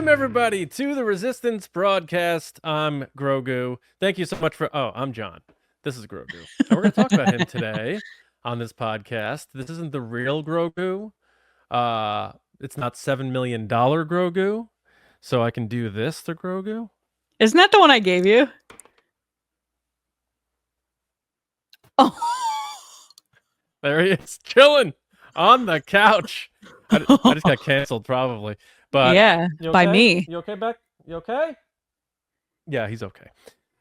Welcome, everybody, to the Resistance broadcast. I'm Grogu. Thank you so much for... Oh, I'm John. This is Grogu. And we're going to talk about him today on this podcast. This isn't the real Grogu. It's not $7 million Grogu. So I can do this to Grogu. Isn't that the one I gave you? Oh. There he is, chilling on the couch. I just got canceled, probably. But yeah, okay? by me. You okay, Beck? You okay? Yeah, he's okay.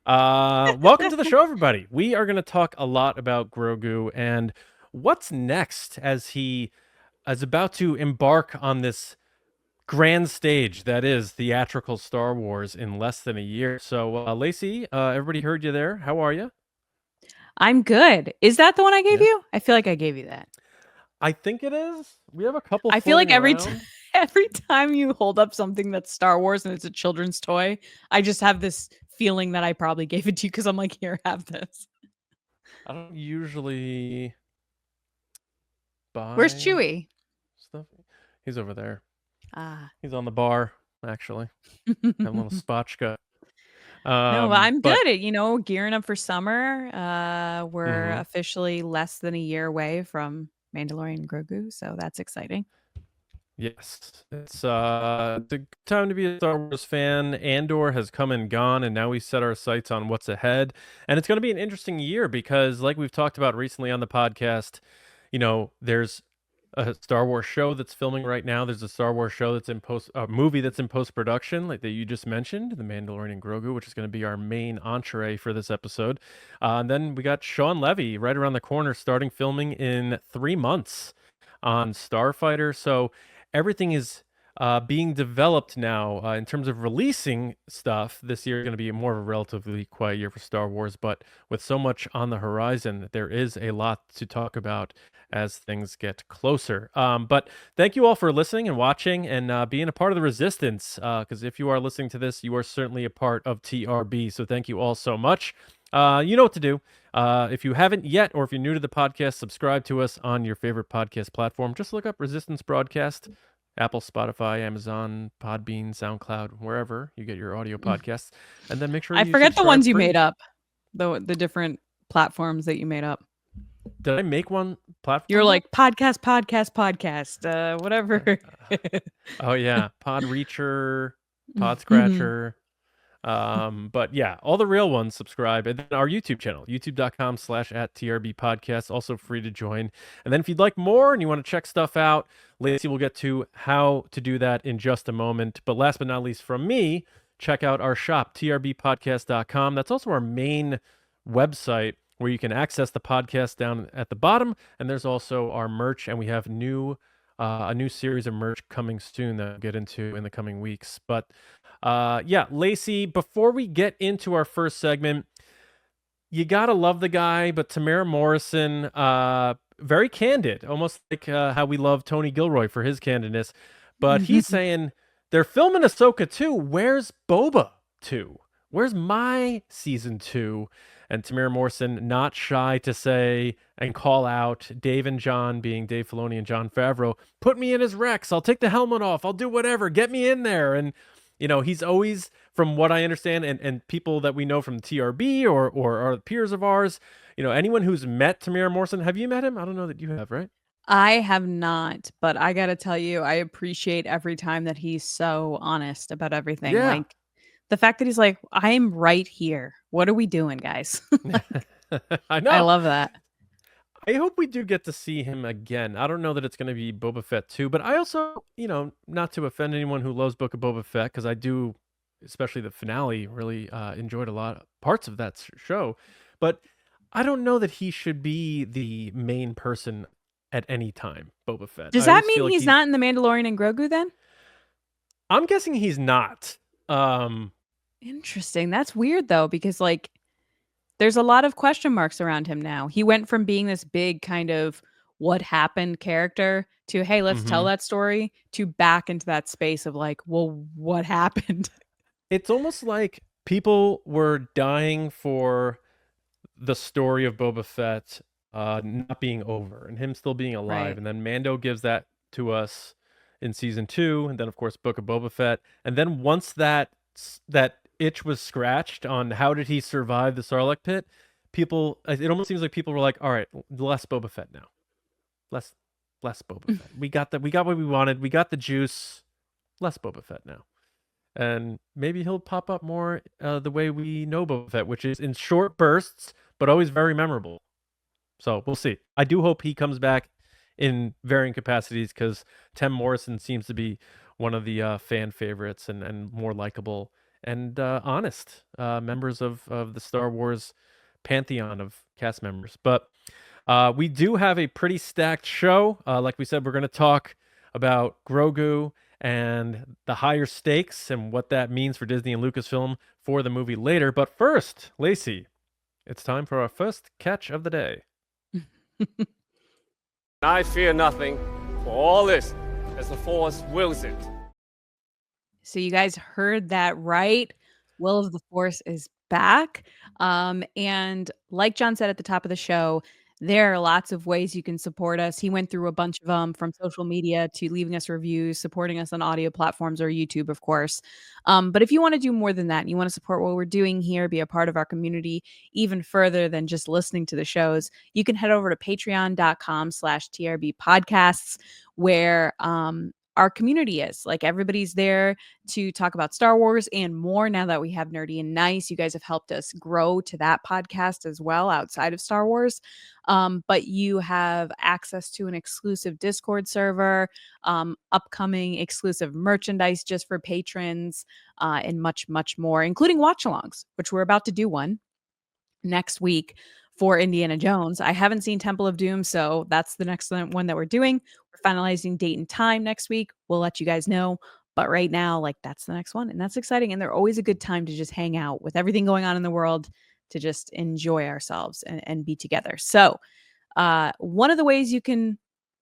Welcome to the show, everybody. We are going to talk a lot about Grogu and what's next as he is about to embark on this grand stage that is theatrical Star Wars in less than a year. So, Lacey, everybody heard you there. How are you? I'm good. Is that the one I gave you? I feel like I gave you that. I think it is. We have a couple. I feel like every time you hold up something that's Star Wars and it's a children's toy, I just have this feeling that I probably gave it to you because I'm like, here, have this. I don't usually buy. Where's Chewie? Stuff. He's over there. Ah. He's on the bar, actually. Have a little spotchka. No, I'm good at, gearing up for summer. We're Mhm. officially less than a year away from Mandalorian and Grogu, so that's exciting. Yes, it's a good time to be a Star Wars fan. Andor has come and gone, and now we set our sights on what's ahead. And it's going to be an interesting year because, like we've talked about recently on the podcast, there's a Star Wars show that's filming right now. There's a Star Wars show that's a movie that's in post-production, like that you just mentioned, The Mandalorian and Grogu, which is going to be our main entree for this episode. And then we got Shawn Levy right around the corner, starting filming in 3 months on Starfighter. So everything is being developed now in terms of releasing stuff. This year is going to be more of a relatively quiet year for Star Wars, but with so much on the horizon, there is a lot to talk about as things get closer. But thank you all for listening and watching and being a part of the Resistance, because if you are listening to this, you are certainly a part of TRB. So thank you all so much. You know what to do. If you haven't yet, or if you're new to the podcast, subscribe to us on your favorite podcast platform. Just look up Resistance Broadcast, Apple, Spotify, Amazon, Podbean, SoundCloud, wherever you get your audio podcasts. And then make sure I forget the ones you made up, the different platforms that you made up. Did I make one platform? You're like podcast, whatever. Oh yeah, Podreacher, Podscratcher. But yeah, all the real ones, subscribe. And then our YouTube channel, youtube.com/@TRB podcast, also free to join. And then if you'd like more and you want to check stuff out, Lacey will get to how to do that in just a moment. But last but not least from me, check out our shop, trbpodcast.com. That's also our main website where you can access the podcast down at the bottom. And there's also our merch, and we have a new series of merch coming soon that we'll get into in the coming weeks. But yeah, Lacey, before we get into our first segment, you gotta love the guy, but Tamara Morrison, very candid, almost like how we love Tony Gilroy for his candidness. But he's saying, they're filming Ahsoka 2. Where's Boba 2? Where's my season 2? And Tamara Morrison, not shy to say and call out Dave and John, being Dave Filoni and Jon Favreau, put me in as Rex. I'll take the helmet off. I'll do whatever. Get me in there. And he's always, from what I understand, and people that we know from TRB or are peers of ours, anyone who's met Tamara Morrison, have you met him? I don't know that you have, right? I have not, but I got to tell you, I appreciate every time that he's so honest about everything. Yeah. Like the fact that he's like, I'm right here. What are we doing, guys? I know. I love that. I hope we do get to see him again. I don't know that it's going to be Boba Fett 2, but I also, not to offend anyone who loves Book of Boba Fett, because I do, especially the finale, really enjoyed a lot of parts of that show. But I don't know that he should be the main person at any time, Boba Fett. Does that mean he's not in The Mandalorian and Grogu then? I'm guessing he's not. Interesting. That's weird, though, because, like, there's a lot of question marks around him now. He went from being this big kind of what happened character to, hey, let's tell that story, to back into that space of like, well, what happened? It's almost like people were dying for the story of Boba Fett not being over and him still being alive. Right. And then Mando gives that to us in season 2, and then of course Book of Boba Fett. And then once that itch was scratched on how did he survive the Sarlacc pit, it almost seems like people were like, all right, less Boba Fett now. Less Boba Fett. We got what we wanted. We got the juice. Less Boba Fett now. And maybe he'll pop up more the way we know Boba Fett, which is in short bursts, but always very memorable. So we'll see. I do hope he comes back in varying capacities because Tim Morrison seems to be one of the fan favorites and more likable and honest members of the Star Wars pantheon of cast members. But we do have a pretty stacked show. Like we said, we're going to talk about Grogu and the higher stakes and what that means for Disney and Lucasfilm for the movie later. But first, Lacey, it's time for our first catch of the day. I fear nothing, for all is as the Force wills it. So you guys heard that right. Will of the Force is back. And like John said at the top of the show, there are lots of ways you can support us. He went through a bunch of them, from social media to leaving us reviews, supporting us on audio platforms or YouTube, of course. But if you want to do more than that, and you want to support what we're doing here, be a part of our community even further than just listening to the shows, you can head over to patreon.com/TRB podcasts, where our community is. Like, everybody's there to talk about Star Wars and more. Now that we have Nerdy and Nice, you guys have helped us grow to that podcast as well outside of Star Wars. But you have access to an exclusive Discord server, upcoming exclusive merchandise just for patrons, and much, much more, including watch-alongs, which we're about to do one next week for Indiana Jones. I haven't seen Temple of Doom, so that's the next one that we're doing. We're finalizing date and time next week. We'll let you guys know. But right now, like, that's the next one. And that's exciting. And they're always a good time to just hang out with everything going on in the world, to just enjoy ourselves and be together. So one of the ways you can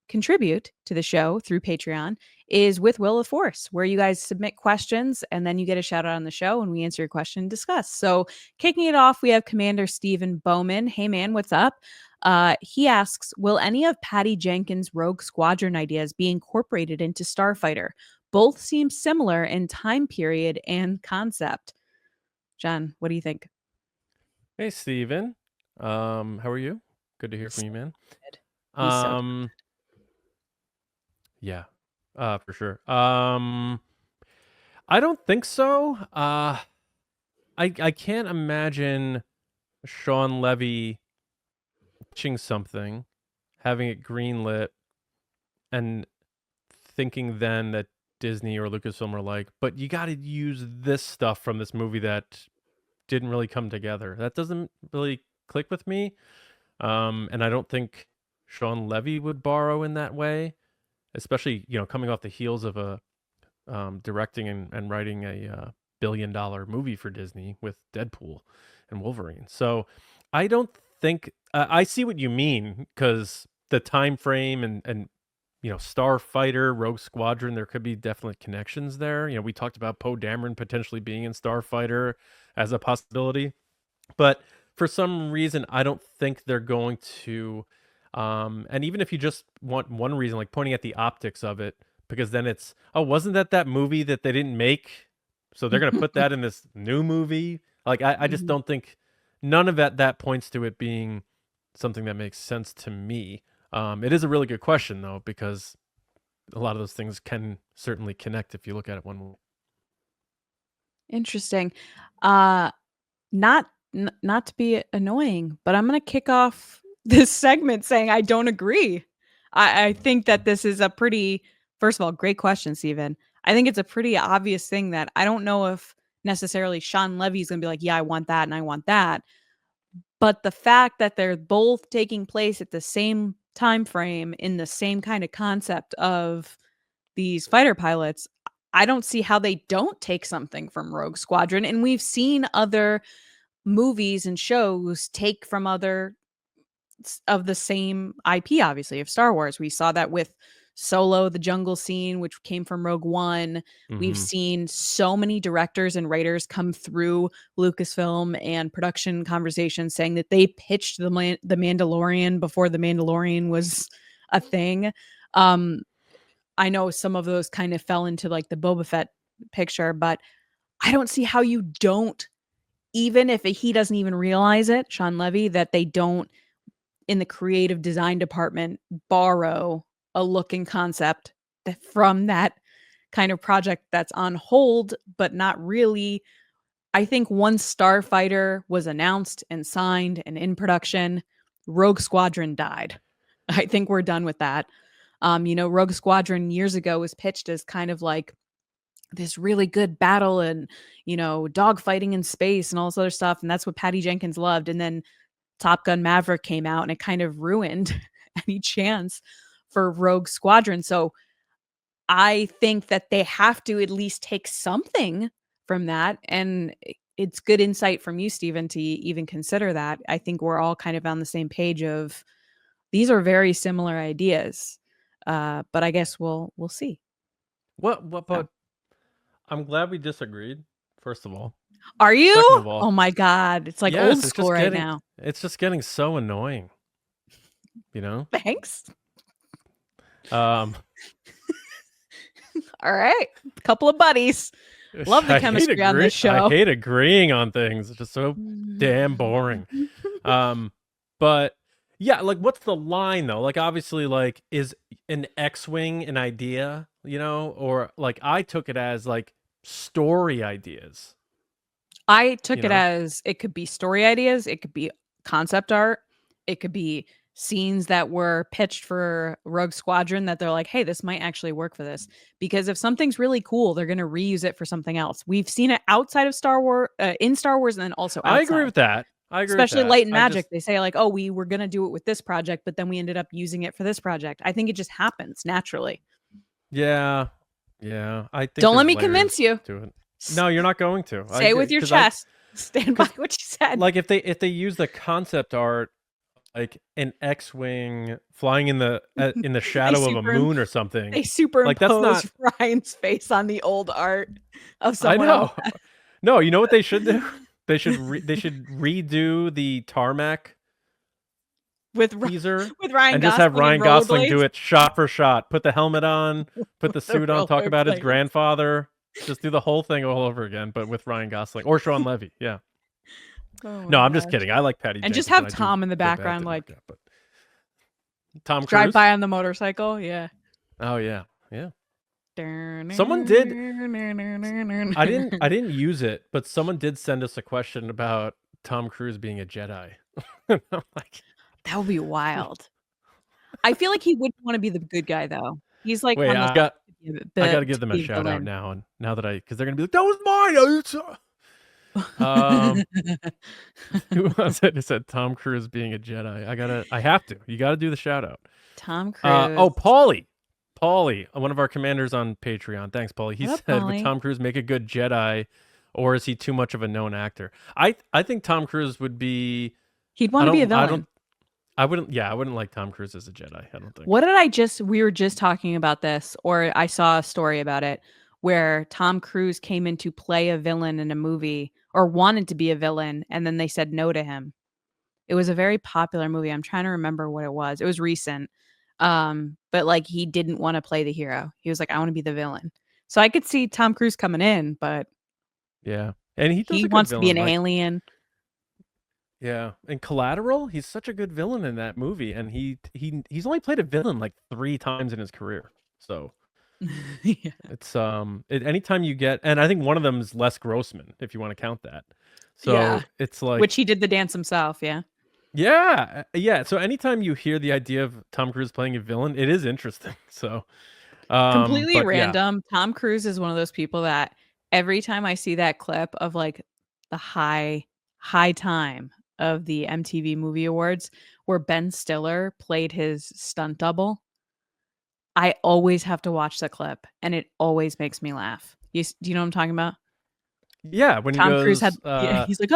contribute to the show through Patreon is with Will of the Force, where you guys submit questions and then you get a shout out on the show and we answer your question and discuss. So kicking it off, we have Commander Stephen Bowman. Hey man, what's up? He asks, will any of Patty Jenkins' Rogue Squadron ideas be incorporated into Starfighter? Both seem similar in time period and concept. John, what do you think? Hey, Steven. How are you? Good to hear from you, man. He's so Yeah, for sure. I don't think so. I can't imagine Sean Levy pitching something, having it greenlit, and thinking then that Disney or Lucasfilm are like, but you got to use this stuff from this movie that didn't really come together. That doesn't really click with me. And I don't think Sean Levy would borrow in that way, especially, coming off the heels of a directing and writing a billion-dollar movie for Disney with Deadpool and Wolverine. So I don't think I see what you mean, because the time frame and Starfighter, Rogue Squadron, there could be definite connections there. We talked about Poe Dameron potentially being in Starfighter as a possibility, but for some reason I don't think they're going to. And even if you just want one reason, like pointing at the optics of it, because then it's, oh, wasn't that movie that they didn't make? So they're going to put that in this new movie. Like, I just don't think, none of that points to it being something that makes sense to me. It is a really good question, though, because a lot of those things can certainly connect if you look at it one way. interesting. Not to be annoying, but I'm going to kick off this segment saying I don't agree. I think that this is a pretty, first of all, great question, Steven. I think it's a pretty obvious thing that I don't know if necessarily Sean Levy's going to be like, yeah, I want that and I want that. But the fact that they're both taking place at the same time frame in the same kind of concept of these fighter pilots, I don't see how they don't take something from Rogue Squadron. And we've seen other movies and shows take from other of the same IP, obviously, of Star Wars. We saw that with Solo, the jungle scene, which came from Rogue One. We've seen so many directors and writers come through Lucasfilm and production conversations saying that they pitched the Mandalorian before the Mandalorian was a thing. I know some of those kind of fell into like the Boba Fett picture, but I don't see how you don't, even if he doesn't even realize it, Sean Levy, that they don't in the creative design department borrow a look and concept from that kind of project that's on hold, but not really. I think once Starfighter was announced and signed and in production, Rogue Squadron died. I think we're done with that. Rogue Squadron years ago was pitched as kind of like this really good battle and, dogfighting in space and all this other stuff. And that's what Patty Jenkins loved. And then Top Gun Maverick came out and it kind of ruined any chance for Rogue Squadron. So I think that they have to at least take something from that. And it's good insight from you, Stephen, to even consider that. I think we're all kind of on the same page of these are very similar ideas. But I guess we'll see. But I'm glad we disagreed, first of all. Are you? Second of all, oh my God. It's like old school right now. It's just getting so annoying. Thanks. All right. A couple of buddies. Love the chemistry on this show. I hate agreeing on things. It's just so damn boring. But yeah, like what's the line though? Like obviously like is an X-Wing an idea, or like I took it as like story ideas. I took it as it could be story ideas, it could be concept art, it could be scenes that were pitched for Rogue Squadron that they're like, hey, this might actually work for this. Because if something's really cool, they're going to reuse it for something else. We've seen it outside of Star Wars, in Star Wars, and then also outside. I agree with that. Especially Light and Magic. They say like, oh, we were going to do it with this project, but then we ended up using it for this project. I think it just happens naturally. Yeah. I think don't let me convince you. No, you're not going to. Say it with your chest. Stand by what you said. Like if they use the concept art, like an X-Wing flying in the shadow of a moon or something. They superimpose Ryan's face on the old art of someone else. No, you know what they should do? They should redo the tarmac with teaser with Ryan and Gosling just have Ryan Gosling do rollerblades. it shot for shot. Put the helmet on, put the suit on, talk about his grandfather. Just do the whole thing all over again, but with Ryan Gosling or Sean Levy. Yeah. No, I'm just kidding. I like Patty Jenkins. And just have Tom in the background, like Tom Cruise drive by on the motorcycle. Yeah. Oh yeah. Someone did. I didn't use it, but someone did send us a question about Tom Cruise being a Jedi. I'm like, that would be wild. I feel like he wouldn't want to be the good guy though. He's like, wait, I got to give them a shout out now, and now that because they're gonna be like, that was mine. Who was it who said Tom Cruise being a Jedi? I have to. You got to do the shout out. Tom Cruise. Paulie, one of our commanders on Patreon. Thanks, Paulie. He said, Paulie? Would Tom Cruise make a good Jedi, or is he too much of a known actor? I think Tom Cruise would be. He'd want to be a villain. I wouldn't like Tom Cruise as a Jedi. I don't think. What did we were just talking about this, or I saw a story about it, where Tom Cruise came in to play a villain in a movie, or wanted to be a villain, and then they said no to him. It was a very popular movie. I'm trying to remember what it was. It was recent. But like he didn't want to play the hero. He was like, I want to be the villain. So I could see Tom Cruise coming in, but yeah, and he wants to be an alien. Yeah, and Collateral, he's such a good villain in that movie, and he's only played a villain like 3 times in his career. So yeah. It's anytime you get, and I think one of them is Les Grossman, if you want to count that. So yeah. It's like, which he did the dance himself. Yeah. So anytime you hear the idea of Tom Cruise playing a villain, it is interesting. So completely random. Yeah. Tom Cruise is one of those people that every time I see that clip of like the high time of the MTV Movie Awards where Ben Stiller played his stunt double, I always have to watch the clip, and it always makes me laugh. Do you know what I'm talking about? Yeah, when Tom Cruise had, he's like,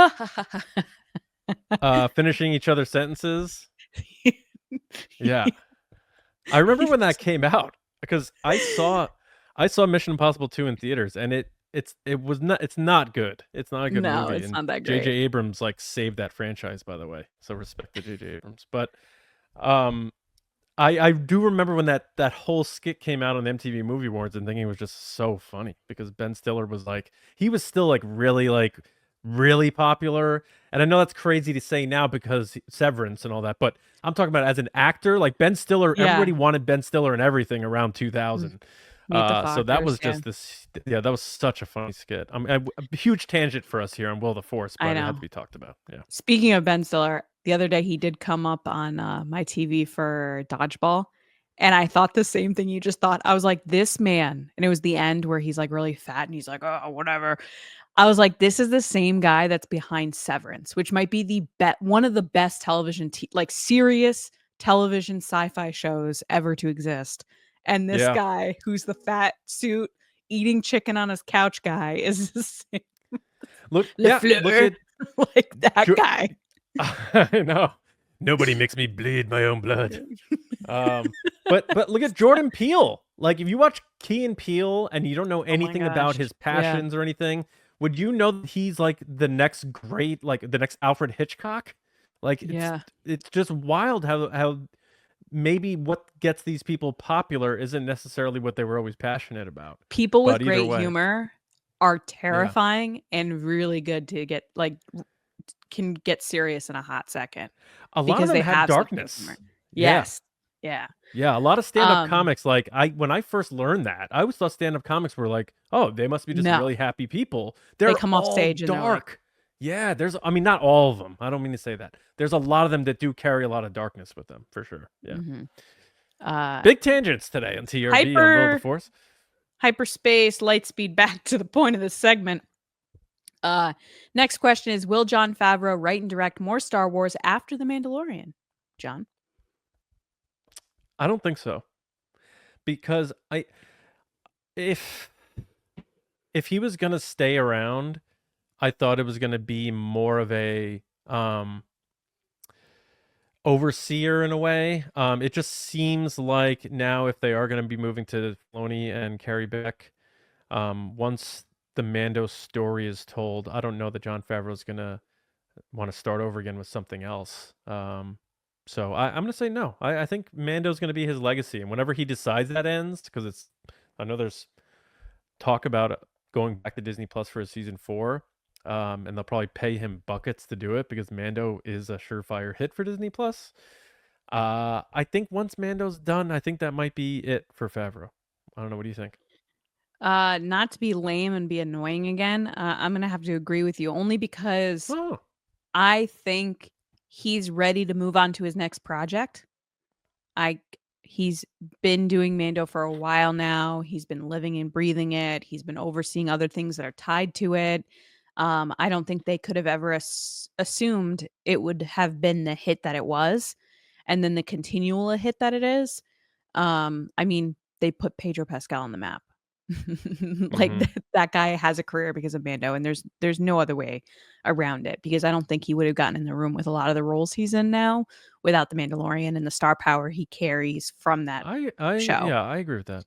finishing each other's sentences. Yeah, I remember when that came out because I saw Mission Impossible 2 in theaters, and it's not good. It's not a good movie. No, it's not that great. J.J. Abrams like saved that franchise, by the way. So respect to J.J. Abrams. But I do remember when that whole skit came out on the MTV Movie Awards and thinking it was just so funny because Ben Stiller was like he was still really popular. And I know that's crazy to say now because Severance and all that, but I'm talking about as an actor, like Ben Stiller, Yeah. everybody wanted Ben Stiller and everything around 2000. Meet the So that Fockers, was yeah. just that was such a funny skit. A huge tangent for us here on Will the Force, but I it had know. to be talked about. Yeah. Speaking of Ben Stiller, the other day he did come up on my TV for Dodgeball, and I thought the same thing you just thought. I was like, this man, and it was the end where he's like really fat and he's like, oh, whatever. I was like, this is the same guy that's behind Severance, which might be the one of the best television, like serious television sci-fi shows ever to exist. And this Yeah. guy, who's the fat suit eating chicken on his couch guy, is the same. Look at like that guy. I know. Nobody makes me bleed my own blood. But look at Jordan Peele. Like if you watch Key and Peele and you don't know anything about his passions or anything, would you know that he's like the next great, like the next Alfred Hitchcock? Like it's just wild how maybe what gets these people popular isn't necessarily what they were always passionate about. People with great humor are terrifying and really good to get can get serious in a hot second. A lot of them have darkness. Yes. Yeah. Yeah, a lot of stand-up comics, like when I first learned that, I always thought stand-up comics were like, oh, they must be just really happy people. They come off stage dark. And dark. Yeah, I mean, not all of them. I don't mean to say that. There's a lot of them that do carry a lot of darkness with them, for sure. Yeah. Big tangents today on TRB on Will the Force. Hyperspace, light speed, back to the point of this segment. Next question is, will Jon Favreau write and direct more Star Wars after The Mandalorian? John? I don't think so. Because if he was going to stay around, I thought it was going to be more of a overseer in a way. It just seems like now if they are going to be moving to Filoni and Carrie Beck, once the Mando story is told, I don't know that Jon Favreau is going to want to start over again with something else. So I'm going to say no. I think Mando's going to be his legacy. And whenever he decides that ends, because I know there's talk about going back to Disney Plus for a season 4. And they'll probably pay him buckets to do it because Mando is a surefire hit for Disney Plus. I think once Mando's done, I think that might be it for Favreau. I don't know. What do you think? Not to be lame and be annoying again, I'm going to have to agree with you only because I think he's ready to move on to his next project. He's been doing Mando for a while now. He's been living and breathing it. He's been overseeing other things that are tied to it. I don't think they could have ever assumed it would have been the hit that it was, and then the continual hit that it is. I mean, they put Pedro Pascal on the map. Like that guy has a career because of Mando, and there's no other way around it, because I don't think he would have gotten in the room with a lot of the roles he's in now without the Mandalorian and the star power he carries from that show. Yeah, I agree with that.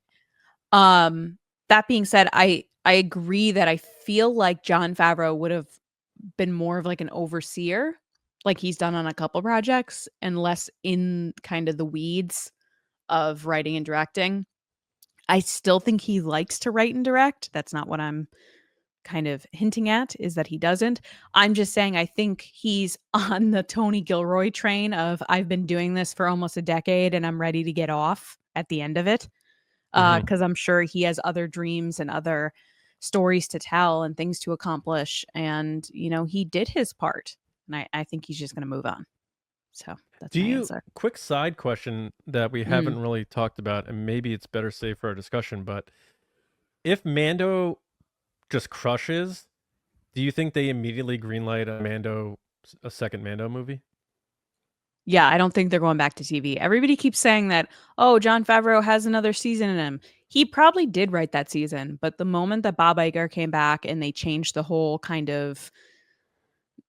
That being said, I agree that I feel like Jon Favreau would have been more of like an overseer, like he's done on a couple projects, and less in kind of the weeds of writing and directing. I still think he likes to write and direct. That's not what I'm kind of hinting at, is that he doesn't. I'm just saying I think he's on the Tony Gilroy train of, I've been doing this for almost a decade and I'm ready to get off at the end of it. Because I'm sure he has other dreams and other stories to tell and things to accomplish. And, you know, he did his part. And I think he's just going to move on. So that's my answer. Quick side question that we haven't really talked about, and maybe it's better saved for our discussion, but if Mando just crushes, do you think they immediately greenlight a second Mando movie? Yeah, I don't think they're going back to TV. Everybody keeps saying that, oh, Jon Favreau has another season in him. He probably did write that season, but the moment that Bob Iger came back and they changed the whole kind of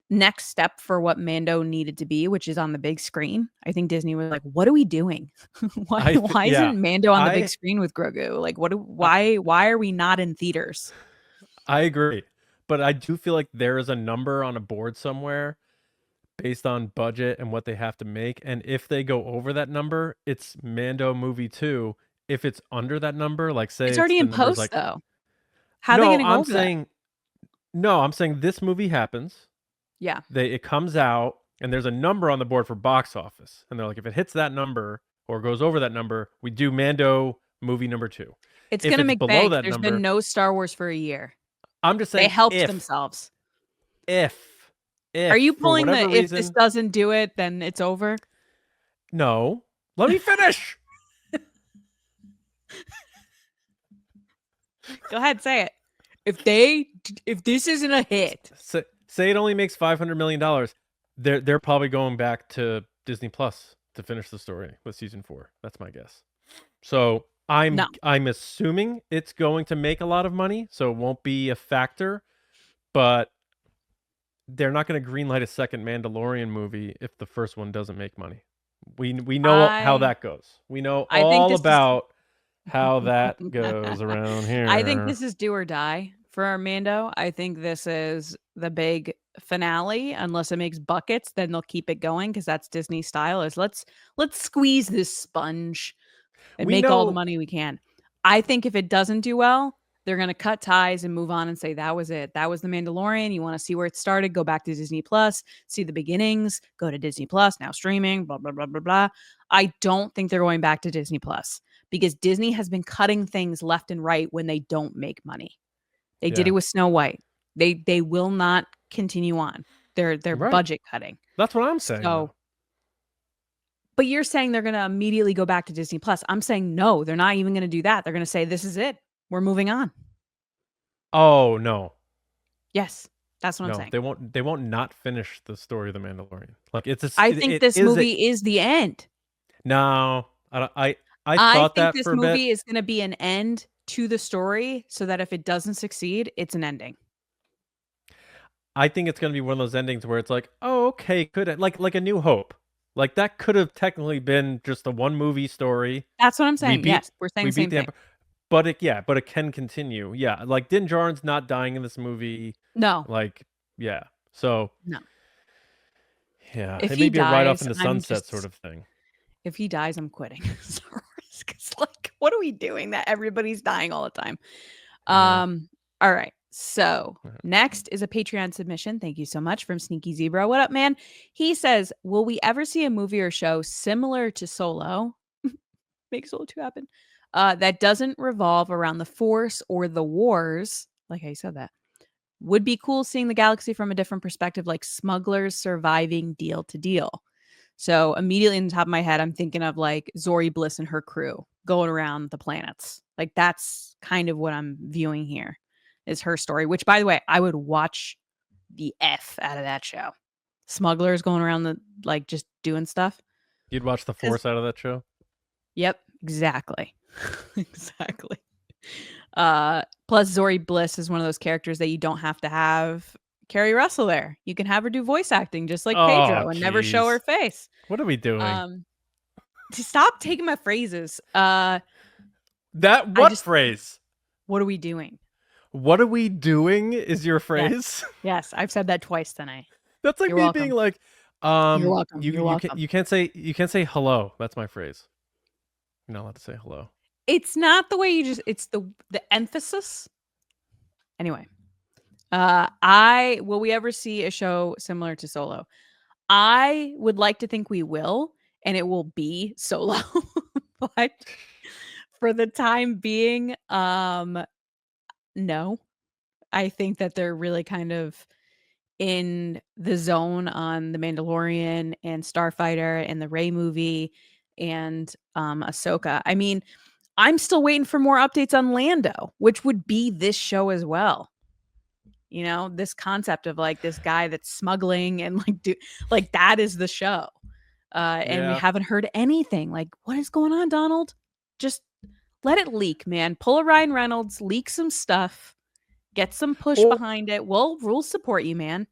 next step for what Mando needed to be, which is on the big screen, I think Disney was like, what are we doing? why isn't Mando on the big screen with Grogu? Like, why are we not in theaters? I agree. But I do feel like there is a number on a board somewhere based on budget and what they have to make. And if they go over that number, it's Mando movie 2. If it's under that number, like say It's it's already the in numbers post like though. How are they no, gonna go over that? I'm saying this movie happens. Yeah. It comes out and there's a number on the board for box office. And they're like, if it hits that number or goes over that number, we do Mando movie number 2. It's If gonna it's make below bank. that There's been number, no Star Wars for a year. I'm just They saying helped themselves. if Are you for pulling whatever the if this reason, doesn't do it, then it's over? no, let me finish. Go ahead, say it. If this isn't a hit, Say it only makes $500 million. They're probably going back to Disney Plus to finish the story with season 4. That's my guess. So I'm assuming it's going to make a lot of money, so it won't be a factor. But they're not going to greenlight a second Mandalorian movie if the first one doesn't make money. We know how that goes. We know all about how that goes around here. I think this is do or die for Mando. I think this is the big finale. Unless it makes buckets, then they'll keep it going because that's Disney style. Is let's squeeze this sponge and make all the money we can. I think if it doesn't do well, they're going to cut ties and move on and say, that was it. That was The Mandalorian. You want to see where it started? Go back to Disney Plus, see the beginnings, go to Disney Plus, now streaming, blah, blah, blah, blah, blah. I don't think they're going back to Disney Plus because Disney has been cutting things left and right when they don't make money. They did it with Snow White. They will not continue on. They're budget cutting. That's what I'm saying. So, but you're saying they're going to immediately go back to Disney Plus. I'm saying no, they're not even going to do that. They're going to say, this is it. We're moving on. Oh no. Yes, that's what I'm saying. They won't not finish the story of the Mandalorian. Like I think this movie is the end. No, I thought that this for a bit. movie is going to be an end to the story, so that if it doesn't succeed, it's an ending. I think it's going to be one of those endings where it's like, oh, okay, could it like A New Hope. Like that could have technically been just a one movie story. That's what I'm saying. Yes, we're saying the same thing. But it can continue. Yeah, like Din Djarin's not dying in this movie. No. Like, yeah. So no. Yeah, it may be a ride off in the sunset sort of thing. If he dies, I'm quitting Star Wars. Because like, what are we doing that everybody's dying all the time? All right. So next is a Patreon submission. Thank you so much from Sneaky Zebra. What up, man? He says, will we ever see a movie or show similar to Solo? Make Solo 2 happen. That doesn't revolve around the Force or the wars, like I said that, would be cool seeing the galaxy from a different perspective, like smugglers surviving deal to deal. So immediately in the top of my head, I'm thinking of like Zori Bliss and her crew going around the planets. Like that's kind of what I'm viewing here is her story, which by the way, I would watch the F out of that show. Smugglers going around the, like just doing stuff. You'd watch the Force out of that show? Yep, exactly. Exactly. Plus Zori Bliss is one of those characters that you don't have to have Carrie Russell there. You can have her do voice acting just like Pedro and never show her face. What are we doing? Stop taking my phrases. Phrase? What are we doing? What are we doing is your phrase? Yes, I've said that twice tonight. That's like me being like, you're welcome. You're welcome. You can't say hello. That's my phrase. You're not allowed to say hello. It's not the way you just, it's the emphasis. Anyway, will we ever see a show similar to Solo? I would like to think we will, and it will be Solo. But for the time being, no. I think that they're really kind of in the zone on The Mandalorian and Starfighter and the Rey movie and Ahsoka. I mean, I'm still waiting for more updates on Lando, which would be this show as well. You know, this concept of like this guy that's smuggling and like that is the show. And we haven't heard anything. Like, what is going on, Donald? Just let it leak, man. Pull a Ryan Reynolds, leak some stuff, get some push behind it. We'll support you, man.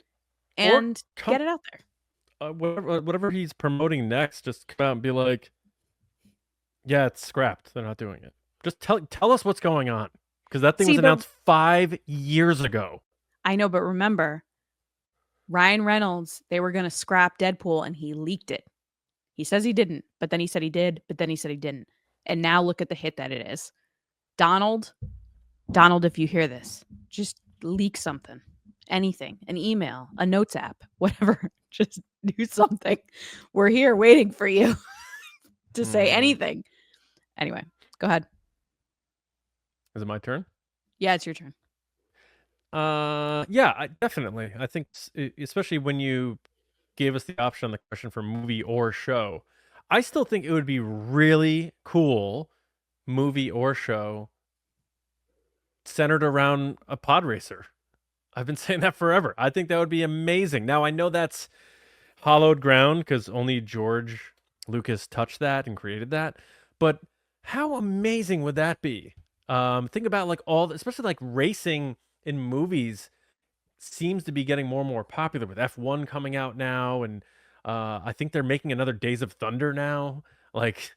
And get it out there. Whatever he's promoting next, just come out and be like, yeah, it's scrapped. They're not doing it. Just tell us what's going on. Because that thing was announced 5 years ago. I know, but remember, Ryan Reynolds, they were going to scrap Deadpool and he leaked it. He says he didn't, but then he said he did, but then he said he didn't. And now look at the hit that it is. Donald, if you hear this, just leak something. Anything, an email, a notes app, whatever. Just do something. We're here waiting for you to say anything. Anyway, go ahead. Is it my turn? Yeah, it's your turn. Yeah, definitely. I think, especially when you gave us the option on the question for movie or show, I still think it would be really cool, movie or show, centered around a pod racer. I've been saying that forever. I think that would be amazing. Now, I know that's hollowed ground because only George Lucas touched that and created that. But how amazing would that be? Think about like especially like racing in movies seems to be getting more and more popular with F1 coming out now. And I think they're making another Days of Thunder now. Like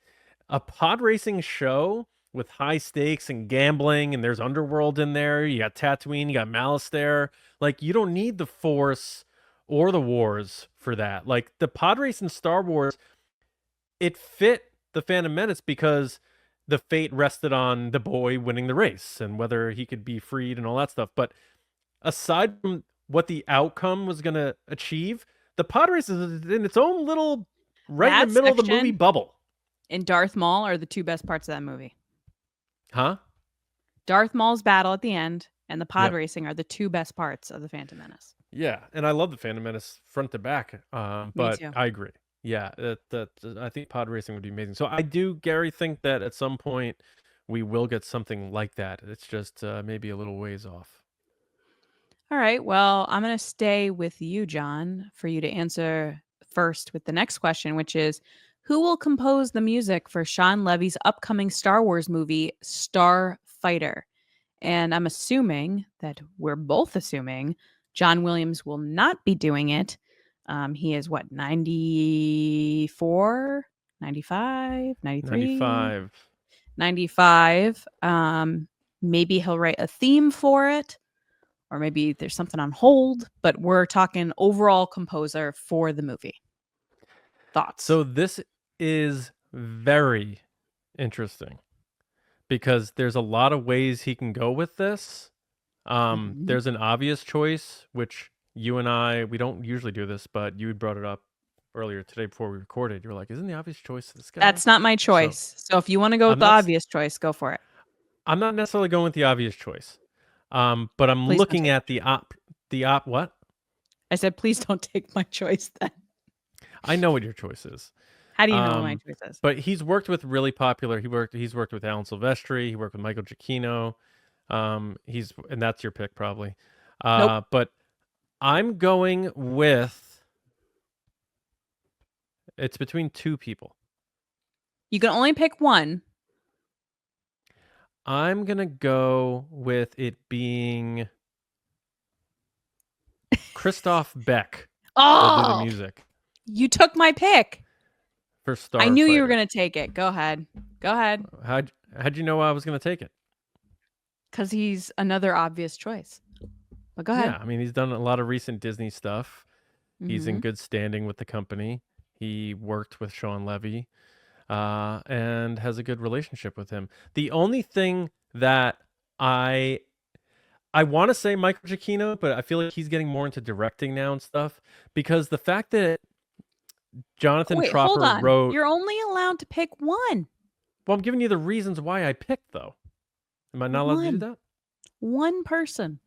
a pod racing show with high stakes and gambling, and there's Underworld in there. You got Tatooine, you got Malice there. Like, you don't need the Force or the Wars for that. Like, the pod race in Star Wars, it fit the Phantom Menace because the fate rested on the boy winning the race and whether he could be freed and all that stuff. But aside from what the outcome was going to achieve, the pod race is in its own little right in the middle of the movie bubble. And Darth Maul are the two best parts of that movie. Huh? Darth Maul's battle at the end and the pod racing are the two best parts of the Phantom Menace. Yeah, and I love the Phantom Menace front to back. But too. I agree. Yeah, I think pod racing would be amazing. So I do, Gary, think that at some point we will get something like that. It's just maybe a little ways off. All right. Well, I'm going to stay with you, John, for you to answer first with the next question, which is, who will compose the music for Sean Levy's upcoming Star Wars movie, Starfighter? And I'm assuming that we're both assuming John Williams will not be doing it. He is what, 94, 95, 93? 95. 95. Maybe he'll write a theme for it, or maybe there's something on hold, but we're talking overall composer for the movie. Thoughts? So this is very interesting because there's a lot of ways he can go with this. There's an obvious choice, which you and I, we don't usually do this, but you brought it up earlier today before we recorded. You were like, isn't the obvious choice this guy? That's not my choice. So if you want to go with the obvious choice, go for it. I'm not necessarily going with the obvious choice. But I'm looking at the what? I said, please don't take my choice then. I know what your choice is. How do you know what my choice is? But he's worked with really popular. He's worked with Alan Silvestri. He worked with Michael Giacchino. And that's your pick probably. Nope. But I'm going with. It's between two people. You can only pick one. I'm gonna go with it being Christoph Beck. Oh, will do the music. You took my pick. For Starfighter. I knew you were gonna take it. Go ahead. How'd you know I was gonna take it? Because he's another obvious choice. But go ahead. Yeah, I mean, he's done a lot of recent Disney stuff. He's in good standing with the company. He worked with Sean Levy, and has a good relationship with him. The only thing that I want to say Michael Giacchino, but I feel like he's getting more into directing now and stuff, because the fact that Jonathan Tropper hold on. wrote... You're only allowed to pick one. Well, I'm giving you the reasons why I picked, though. Am I not allowed to do that? One person.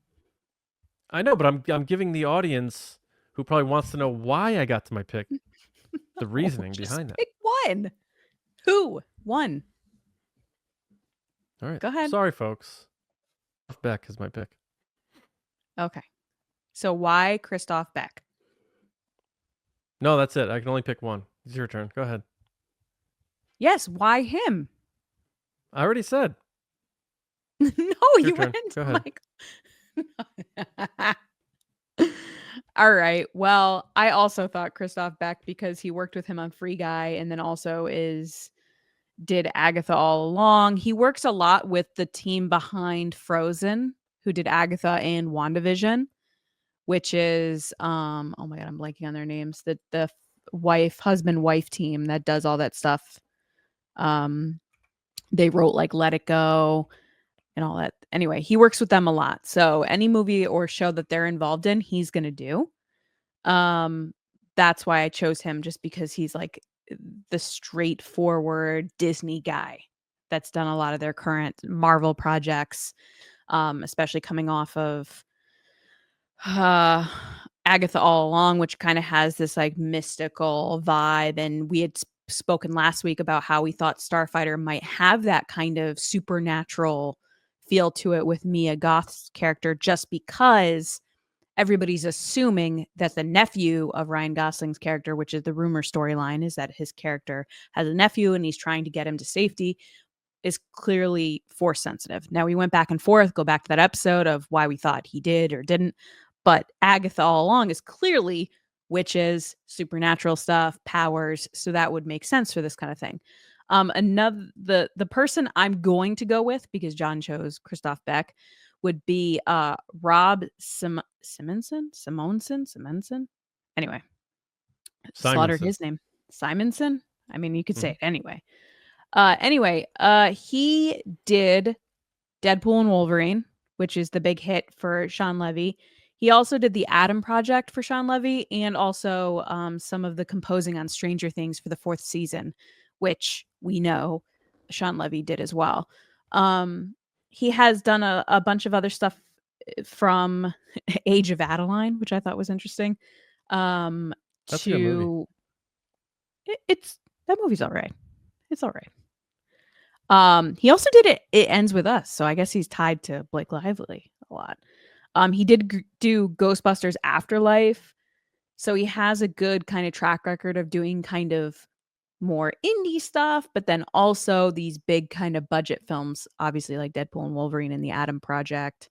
I know, but I'm giving the audience who probably wants to know why I got to my pick the reasoning behind that. Pick one. Who? One. All right. Go ahead. Sorry, folks. Beck is my pick. Okay. So why Christoph Beck? No, that's it. I can only pick one. It's your turn. Go ahead. Yes, why him? I already said. No, you turn. went into Go ahead. All right. Well, I also thought Christoph Beck because he worked with him on Free Guy and then also did Agatha all along. He works a lot with the team behind Frozen, who did Agatha and WandaVision, which is oh my god, I'm blanking on their names. The husband wife team that does all that stuff. They wrote like Let It Go and all that. Anyway, he works with them a lot. So any movie or show that they're involved in, he's going to do. That's why I chose him, just because he's like the straightforward Disney guy that's done a lot of their current Marvel projects, especially coming off of Agatha All Along, which kind of has this like mystical vibe. And we had spoken last week about how we thought Starfighter might have that kind of supernatural feel to it with Mia Goth's character, just because everybody's assuming that the nephew of Ryan Gosling's character, which is the rumor storyline, is that his character has a nephew and he's trying to get him to safety, is clearly force sensitive. Now, we went back and forth, go back to that episode of why we thought he did or didn't, but Agatha All Along is clearly witches, supernatural stuff, powers, so that would make sense for this kind of thing. The person I'm going to go with, because John chose Christoph Beck, would be Rob Simonson. Anyway, slaughtered his name. Simonson. I mean, you could say it anyway. He did Deadpool and Wolverine, which is the big hit for Sean Levy. He also did the Adam Project for Sean Levy, and also some of the composing on Stranger Things for the 4th season, which we know Sean Levy did as well. He has done a bunch of other stuff from Age of Adeline, which I thought was interesting. That's a good movie. That movie's all right. It's all right. He also did It Ends With Us, so I guess he's tied to Blake Lively a lot. He did do Ghostbusters Afterlife, so he has a good kind of track record of doing kind of more indie stuff, but then also these big kind of budget films, obviously like Deadpool and Wolverine and the Adam Project.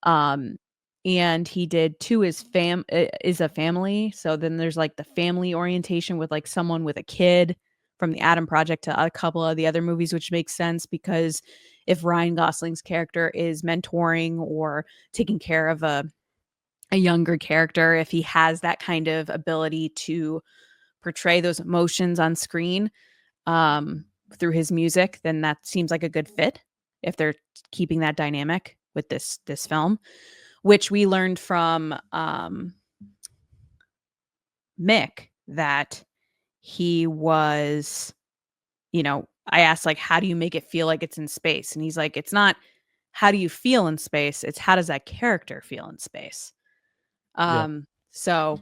And he did Two is a Family. So then there's like the family orientation with like someone with a kid from the Adam Project to a couple of the other movies, which makes sense because if Ryan Gosling's character is mentoring or taking care of a younger character, if he has that kind of ability to portray those emotions on screen through his music, then that seems like a good fit if they're keeping that dynamic with this film, which we learned from Mick that he was, I asked like, how do you make it feel like it's in space? And he's like, it's not how do you feel in space, it's how does that character feel in space. So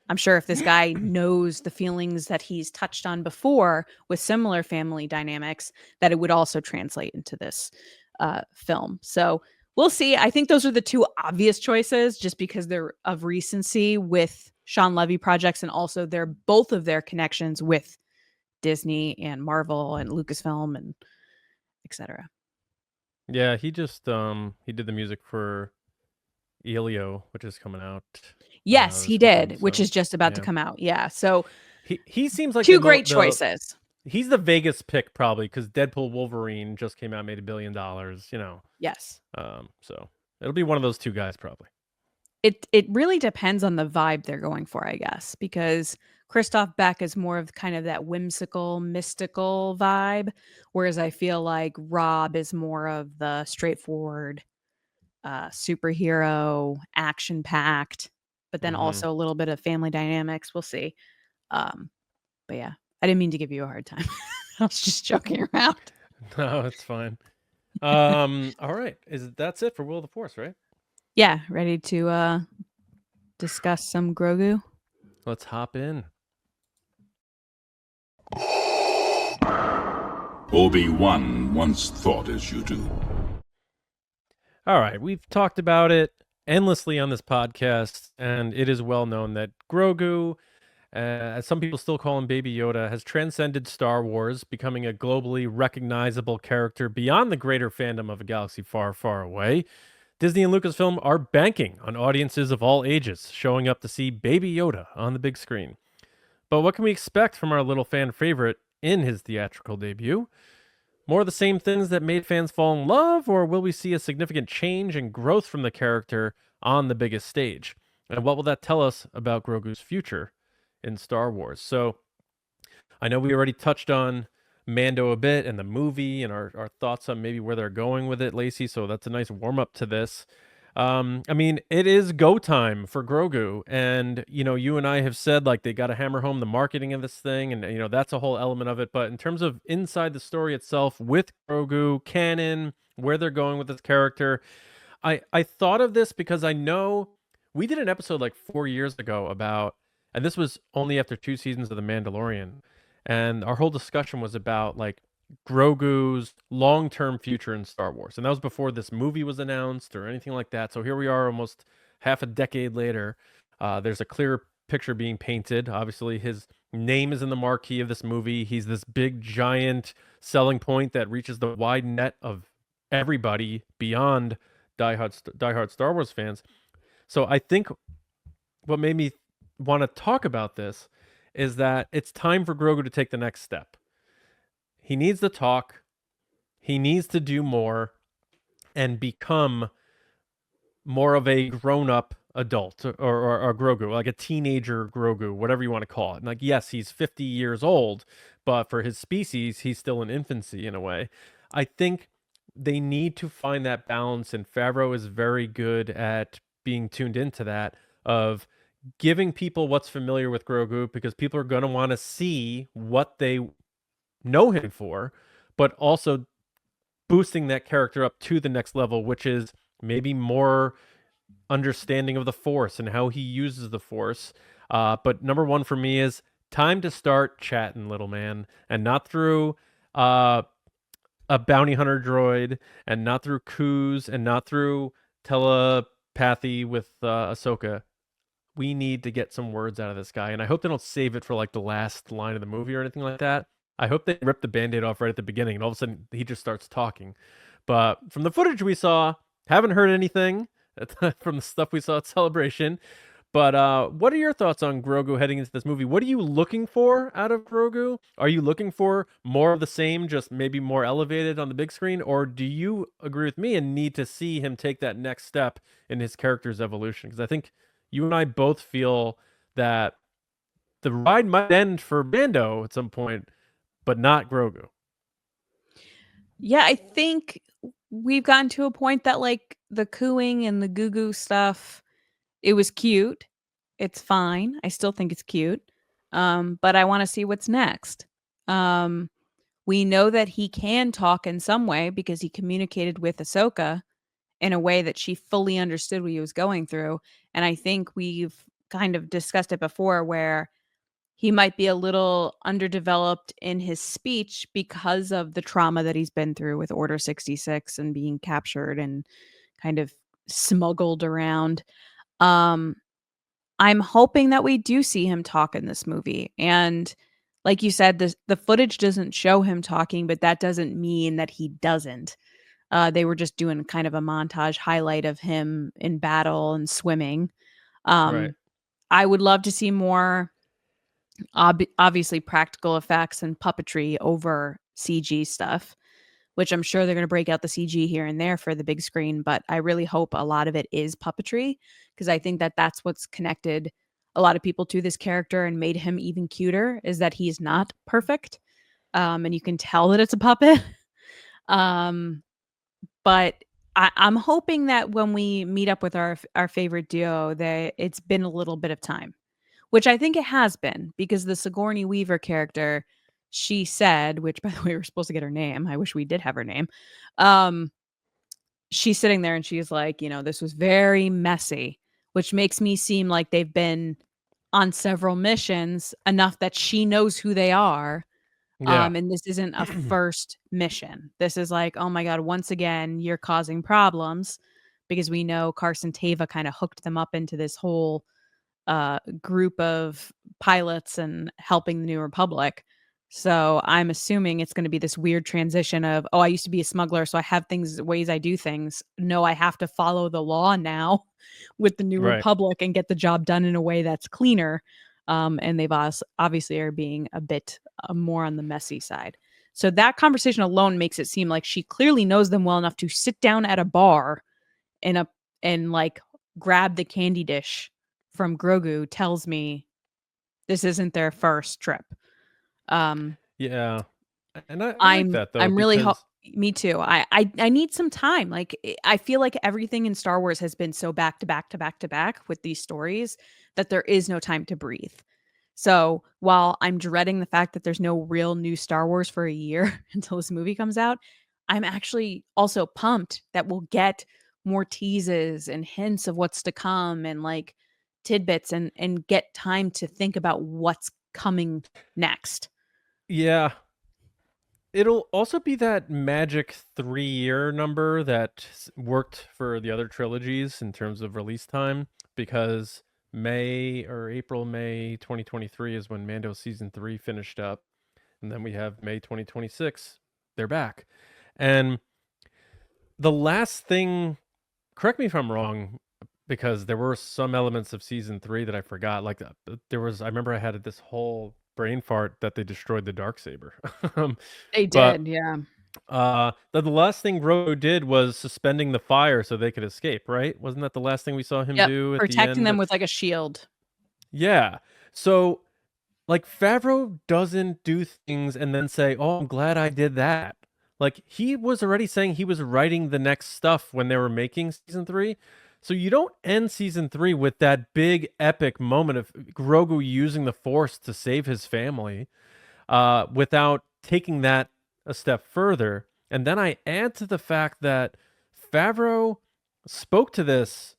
I'm sure if this guy knows the feelings that he's touched on before with similar family dynamics, that it would also translate into this film. So we'll see. I think those are the two obvious choices just because they're of recency with Sean Levy projects, and also they're both of their connections with Disney and Marvel and Lucasfilm and etc. Yeah, he just he did the music for Elio, which is coming out. Yes, he did, weekend, which is just about to come out. Yeah, so he seems like two great choices. He's the Vegas pick probably because Deadpool Wolverine just came out, made $1 billion. Yes. So it'll be one of those two guys probably. It really depends on the vibe they're going for, I guess, because Christoph Beck is more of kind of that whimsical, mystical vibe, whereas I feel like Rob is more of the straightforward, superhero, action-packed, but then also a little bit of family dynamics. We'll see. But yeah, I didn't mean to give you a hard time. I was just joking around. No, it's fine. All right. That's it for Will of the Force, right? Yeah, ready to discuss some Grogu? Let's hop in. Obi-Wan once thought as you do. All right, we've talked about it endlessly on this podcast, and it is well known that Grogu, as some people still call him Baby Yoda, has transcended Star Wars, becoming a globally recognizable character beyond the greater fandom of a galaxy far, far away. Disney and Lucasfilm are banking on audiences of all ages showing up to see Baby Yoda on the big screen. But what can we expect from our little fan favorite in his theatrical debut? More of the same things that made fans fall in love, or will we see a significant change and growth from the character on the biggest stage? And what will that tell us about Grogu's future in Star Wars? So I know we already touched on Mando a bit and the movie and our thoughts on maybe where they're going with it, Lacey. So that's a nice warm up to this. I mean, it is go time for Grogu. And, you and I have said like they got to hammer home the marketing of this thing. And, that's a whole element of it. But in terms of inside the story itself with Grogu, canon, where they're going with this character, I thought of this because I know we did an episode like 4 years ago about, and this was only after 2 seasons of The Mandalorian, and our whole discussion was about like Grogu's long-term future in Star Wars, and that was before this movie was announced or anything like that. So here we are, almost half a decade later. There's a clear picture being painted. Obviously, his name is in the marquee of this movie. He's this big, giant selling point that reaches the wide net of everybody beyond diehard Star Wars fans. So I think what made me want to talk about this is that it's time for Grogu to take the next step. He needs to talk. He needs to do more and become more of a grown-up adult or Grogu, like a teenager Grogu, whatever you want to call it. And like, yes, he's 50 years old, but for his species, he's still in infancy in a way. I think they need to find that balance, and Favreau is very good at being tuned into that, of giving people what's familiar with Grogu, because people are going to want to see what they know him for, but also boosting that character up to the next level, which is maybe more understanding of the Force and how he uses the Force. But number one for me is time to start chatting, little man, and not through a bounty hunter droid, and not through coups, and not through telepathy with Ahsoka. We need to get some words out of this guy, and I hope they don't save it for like the last line of the movie or anything like that. I hope they rip the Band-Aid off right at the beginning, and all of a sudden he just starts talking. But from the footage we saw, haven't heard anything from the stuff we saw at Celebration. But what are your thoughts on Grogu heading into this movie? What are you looking for out of Grogu? Are you looking for more of the same, just maybe more elevated on the big screen? Or do you agree with me and need to see him take that next step in his character's evolution? Because I think you and I both feel that the ride might end for Mando at some point, but not Grogu. Yeah, I think we've gotten to a point that like the cooing and the goo goo stuff, it was cute. It's fine. I still think it's cute. But I want to see what's next. We know that he can talk in some way because he communicated with Ahsoka in a way that she fully understood what he was going through. And I think we've kind of discussed it before, where he might be a little underdeveloped in his speech because of the trauma that he's been through with Order 66 and being captured and kind of smuggled around. I'm hoping that we do see him talk in this movie. And like you said, the footage doesn't show him talking, but that doesn't mean that he doesn't. They were just doing kind of a montage highlight of him in battle and swimming. Right. I would love to see more, obviously, practical effects and puppetry over CG stuff, which I'm sure they're going to break out the CG here and there for the big screen. But I really hope a lot of it is puppetry, because I think that that's what's connected a lot of people to this character and made him even cuter, is that he's not perfect. And you can tell that it's a puppet. But I'm hoping that when we meet up with our favorite duo, that it's been a little bit of time, which I think it has been, because the Sigourney Weaver character, she said, which by the way, we're supposed to get her name. I wish we did have her name. She's sitting there and she's like, this was very messy, which makes me seem like they've been on several missions enough that she knows who they are. Yeah. And this isn't a first mission. This is like, oh my God, once again, you're causing problems, because we know Carson Teva kind of hooked them up into this whole group of pilots and helping the New Republic. So I'm assuming it's going to be this weird transition of, oh, I used to be a smuggler, so I have ways I do things. No, I have to follow the law now with the New Right. Republic and get the job done in a way that's cleaner. And they've obviously are being a bit more on the messy side. So that conversation alone makes it seem like she clearly knows them well enough to sit down at a bar and like grab the candy dish from Grogu tells me this isn't their first trip. Yeah. And I like that though, I'm really because me too. I need some time. Like I feel like everything in Star Wars has been so back to back to back to back with these stories that there is no time to breathe. So while I'm dreading the fact that there's no real new Star Wars for a year until this movie comes out, I'm actually also pumped that we'll get more teases and hints of what's to come and like tidbits and get time to think about what's coming next. yeah, it'll also be that magic 3-year number that worked for the other trilogies in terms of release time, because May 2023 is when Mando season 3 finished up, and then we have May 2026. They're back. And the last thing, correct me if I'm wrong, because there were some elements of season 3 that I forgot. Like I remember I had this whole brain fart that they destroyed the Darksaber. They But did, yeah. the last thing Grogu did was suspending the fire so they could escape, right? Wasn't that the last thing we saw him Yep, do at the protecting end? them with like a shield. Yeah. So like Favreau doesn't do things and then say, "Oh, I'm glad I did that." Like he was already saying he was writing the next stuff when they were making season 3. So you don't end season 3 with that big epic moment of Grogu using the Force to save his family, without taking that a step further. And then I add to the fact that Favreau spoke to this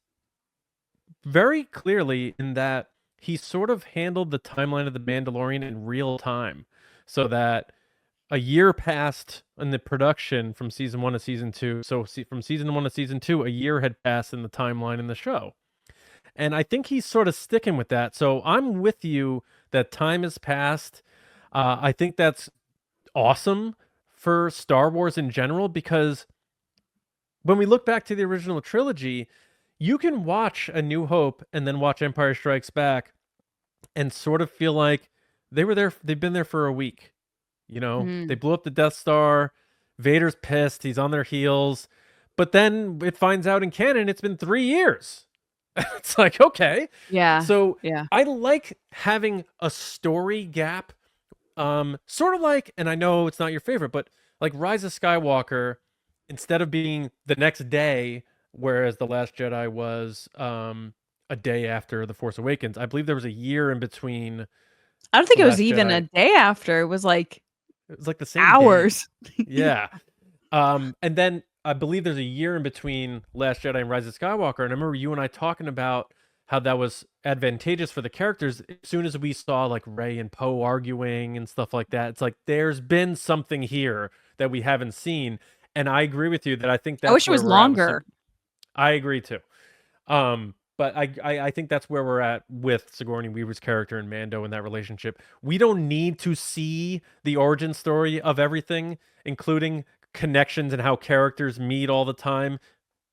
very clearly in that he sort of handled the timeline of the Mandalorian in real time, so that a year passed in the production from season 1 to season 2. So from season 1 to season 2, a year had passed in the timeline in the show. And I think he's sort of sticking with that. So I'm with you that time has passed. I think that's awesome for Star Wars in general, because when we look back to the original trilogy, you can watch A New Hope and then watch Empire Strikes Back and sort of feel like they've been there for a week. You know, they Mhm. blew up the Death Star. Vader's pissed. He's on their heels. But then it finds out in canon it's been 3 years. It's like, okay. Yeah, So yeah. I like having a story gap. Sort of like, and I know it's not your favorite, but like Rise of Skywalker, instead of being the next day, whereas The Last Jedi was a day after The Force Awakens, I believe there was a year in between I don't think The it was Last even a Jedi. day after. It was like It was like the same day. hours. Yeah. And then I believe there's a year in between Last Jedi and Rise of Skywalker. And I remember you and I talking about how that was advantageous for the characters. As soon as we saw like Rey and Poe arguing and stuff like that, it's like there's been something here that we haven't seen. And I agree with you that I think I that's wish it where was we're at with longer. I agree too. But I think that's where we're at with Sigourney Weaver's character and Mando in that relationship. We don't need to see the origin story of everything, including connections and how characters meet all the time.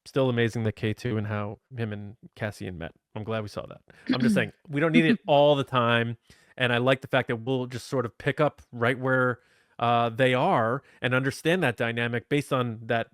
Still amazing that K2 and how him and Cassian met. I'm glad we saw that. I'm just saying we don't need it all the time. And I like the fact that we'll just sort of pick up right where they are and understand that dynamic based on that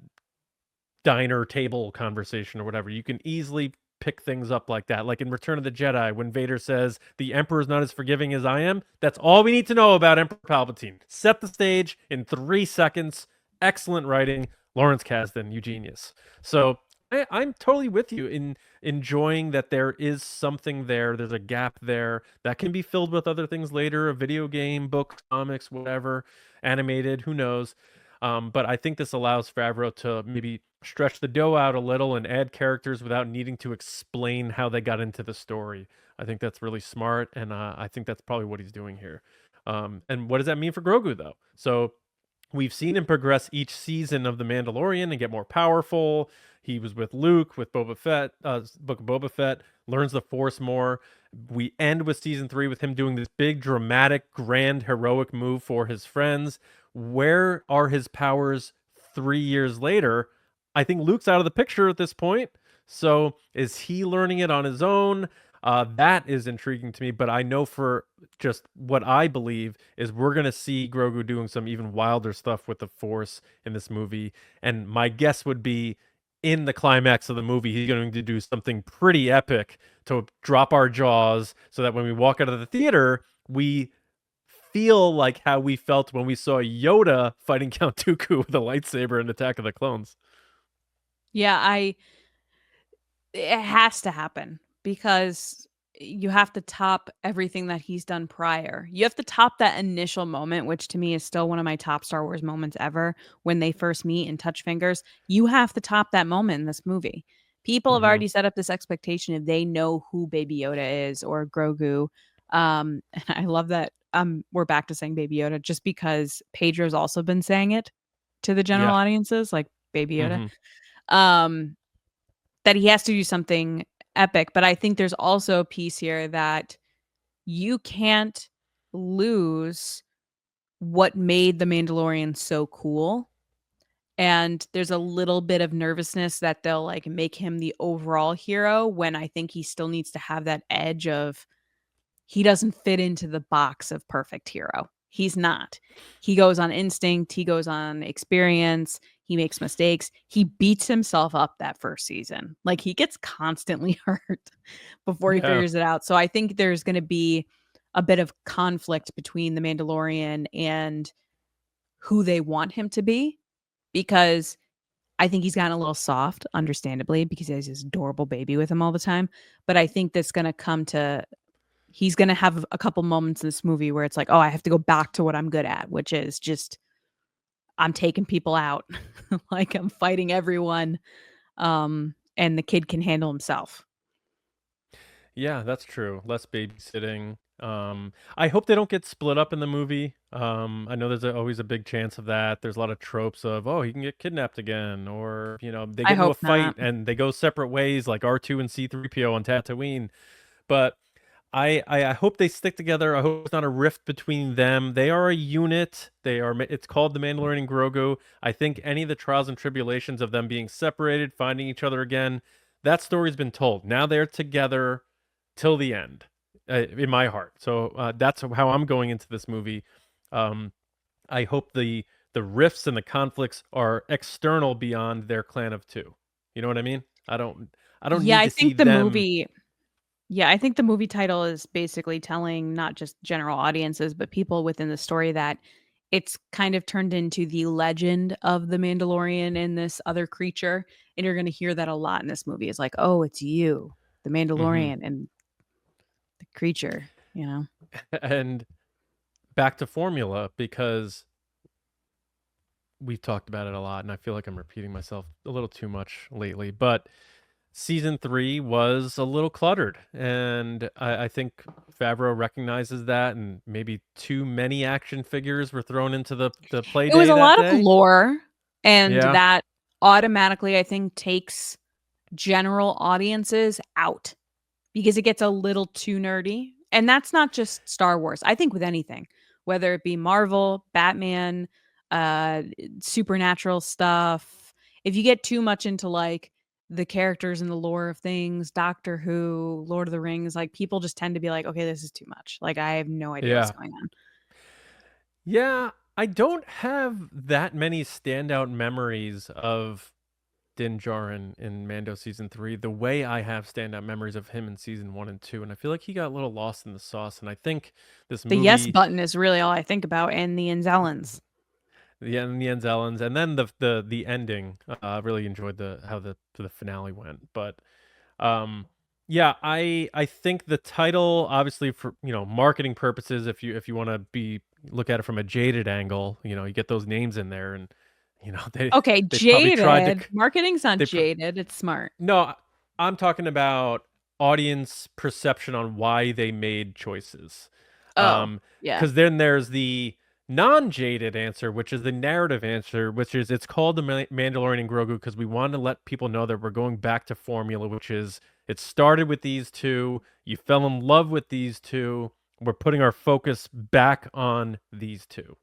diner table conversation or whatever. You can easily pick things up like that. Like in Return of the Jedi, when Vader says, "The Emperor is not as forgiving as I am." That's all we need to know about Emperor Palpatine. Set the stage in 3 seconds. Excellent writing. Lawrence Kasdan, you genius. So I'm totally with you in enjoying that there is something there. There's a gap there that can be filled with other things later, a video game, book, comics, whatever, animated, who knows. But I think this allows Favreau to maybe stretch the dough out a little and add characters without needing to explain how they got into the story. I think that's really smart, and I think that's probably what he's doing here. And what does that mean for Grogu, though? So we've seen him progress each season of The Mandalorian and get more powerful. He was with Luke, with Boba Fett, Book of Boba Fett, learns the Force more. We end with season 3 with him doing this big, dramatic, grand, heroic move for his friends. Where are his powers 3 years later? I think Luke's out of the picture at this point. So is he learning it on his own? That is intriguing to me, but I know for just what I believe is we're going to see Grogu doing some even wilder stuff with the Force in this movie. And my guess would be in the climax of the movie, he's going to do something pretty epic to drop our jaws so that when we walk out of the theater, we feel like how we felt when we saw Yoda fighting Count Dooku with a lightsaber in Attack of the Clones. Yeah, it has to happen because you have to top everything that he's done prior. You have to top that initial moment, which to me is still one of my top Star Wars moments ever when they first meet and touch fingers. You have to top that moment in this movie. People have already set up this expectation if they know who Baby Yoda is or Grogu. And I love that we're back to saying Baby Yoda just because Pedro's also been saying it to the general Yeah. audiences, like Baby Yoda. That he has to do something epic. But I think there's also a piece here that you can't lose what made The Mandalorian so cool. And there's a little bit of nervousness that they'll like make him the overall hero when I think he still needs to have that edge of he doesn't fit into the box of perfect hero. He's not. He goes on instinct, he goes on experience, he makes mistakes. He beats himself up that first season. Like he gets constantly hurt before he figures it out. So I think there's going to be a bit of conflict between the Mandalorian and who they want him to be because I think he's gotten a little soft, understandably, because he has this adorable baby with him all the time. But I think that's going to come to he's going to have a couple moments in this movie where it's like, oh, I have to go back to what I'm good at, which is just I'm taking people out. Like I'm fighting everyone. And the kid can handle himself. Yeah, that's true. Less babysitting. I hope they don't get split up in the movie. I know there's always a big chance of that. There's a lot of tropes of, oh, he can get kidnapped again, or they I get into a hope fight not. and they go separate ways, like R2 and C-3PO on Tatooine. But I hope they stick together. I hope it's not a rift between them. They are a unit. It's called the Mandalorian and Grogu. I think any of the trials and tribulations of them being separated, finding each other again, that story's been told. Now they're together till the end, in my heart. So that's how I'm going into this movie. I hope the rifts and the conflicts are external beyond their clan of two. You know what I mean? I don't Yeah, need I to see think the them. movie. Yeah, I think the movie title is basically telling not just general audiences, but people within the story that it's kind of turned into the legend of the Mandalorian and this other creature. And you're going to hear that a lot in this movie. It's like, oh, it's you, the Mhm. Mandalorian and the creature, And back to formula, because we've talked about it a lot, and I feel like I'm repeating myself a little too much lately. But season 3 was a little cluttered, and I think Favreau recognizes that, and maybe too many action figures were thrown into the play It was day a that lot of day. lore, and Yeah, that automatically, I think, takes general audiences out because it gets a little too nerdy. And that's not just Star Wars. I think with anything, whether it be Marvel, Batman, uh, supernatural stuff, if you get too much into like the characters and the lore of things, Doctor Who, Lord of the Rings, like people just tend to be like, okay, this is too much. Like I have no idea what's yeah, going on. yeah. I don't have that many standout memories of Din Djarin in Mando season 3 the way I have standout memories of him in season 1 and 2, and I feel like he got a little lost in the sauce, and I think this The yes movie, button is really all I think about, and the Anzellans. the Enzellans, and then the ending. I really enjoyed how the finale went, but yeah, I think the title, obviously for marketing purposes, if you want to be look at it from a jaded angle, you get those names in there, and Okay, they probably tried to jaded. Marketing's not they jaded. It's smart. No, I'm talking about audience perception on why they made choices. Oh, yeah. Because then there's the non-jaded answer, which is the narrative answer, which is it's called the Mandalorian and Grogu because we want to let people know that we're going back to formula, which is it started with these two, you fell in love with these two, we're putting our focus back on these two.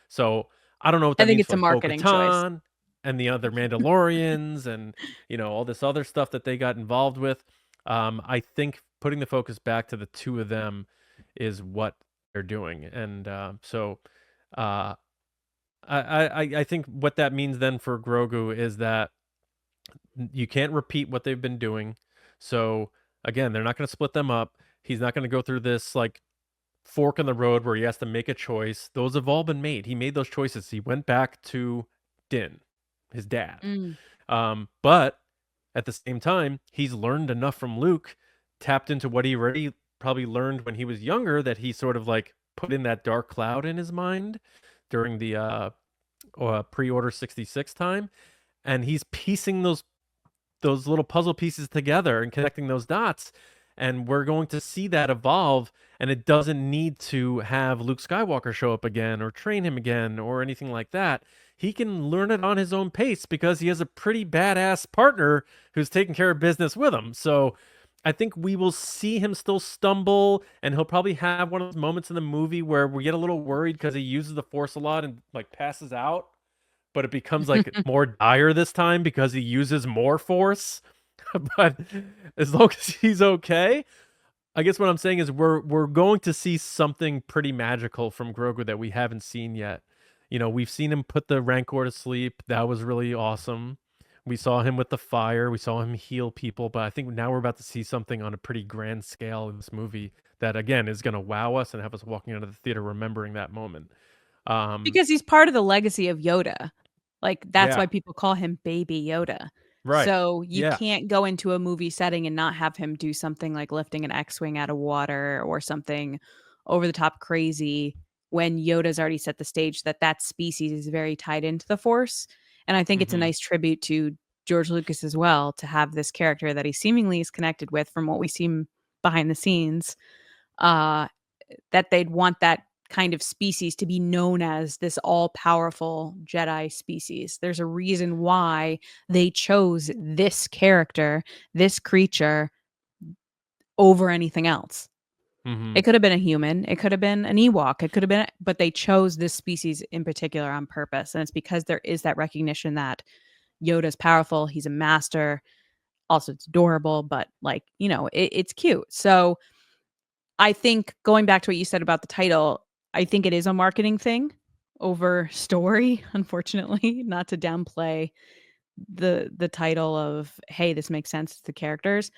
So I don't know what I that think means it's for a like marketing choice. Bo-Katan and the other Mandalorians and all this other stuff that they got involved with. I think putting the focus back to the two of them is what they're doing, and so uh, I think what that means then for Grogu is that You can't repeat what they've been doing. So again, they're not going to split them up. He's not going to go through this like fork in the road where he has to make a choice. Those have all been made. He made those choices. He went back to Din, his dad. Mm. But at the same time, he's learned enough from Luke, tapped into what he already probably learned when he was younger, that he sort of like put in that dark cloud in his mind during the pre-order 66 time, and he's piecing those little puzzle pieces together and connecting those dots, and we're going to see that evolve. And it doesn't need to have Luke Skywalker show up again or train him again or anything like that. He can learn it on his own pace because he has a pretty badass partner who's taking care of business with him. So I think we will see him still stumble, and he'll probably have one of those moments in the movie where we get a little worried because he uses the Force a lot and like passes out, but it becomes like more dire this time because he uses more Force. But as long as he's okay, I guess what I'm saying is we're going to see something pretty magical from Grogu that we haven't seen yet. You know, we've seen him put the Rancor to sleep. That was really awesome. We saw him with the fire. We saw him heal people. But I think now we're about to see something on a pretty grand scale in this movie that, again, is going to wow us and have us walking out of the theater remembering that moment. Because he's part of the legacy of Yoda. Like, that's Yeah. why people call him Baby Yoda. Right. So you Yeah. can't go into a movie setting and not have him do something like lifting an X-wing out of water or something over the top crazy when Yoda's already set the stage that that species is very tied into the Force. And I think it's a Mhm. nice tribute to George Lucas as well to have this character that he seemingly is connected with from what we see behind the scenes. Uh, that they'd want that kind of species to be known as this all-powerful Jedi species. There's a reason why they chose this character, this creature, over anything else. Mhm. It could have been a human, it could have been an Ewok, it could have been, but they chose this species in particular on purpose, and it's because there is that recognition that Yoda's powerful, he's a master, also it's adorable, but like, you know, it's cute. So I think going back to what you said about the title, I think it is a marketing thing over story, unfortunately, not to downplay the title of, hey, this makes sense to the characters.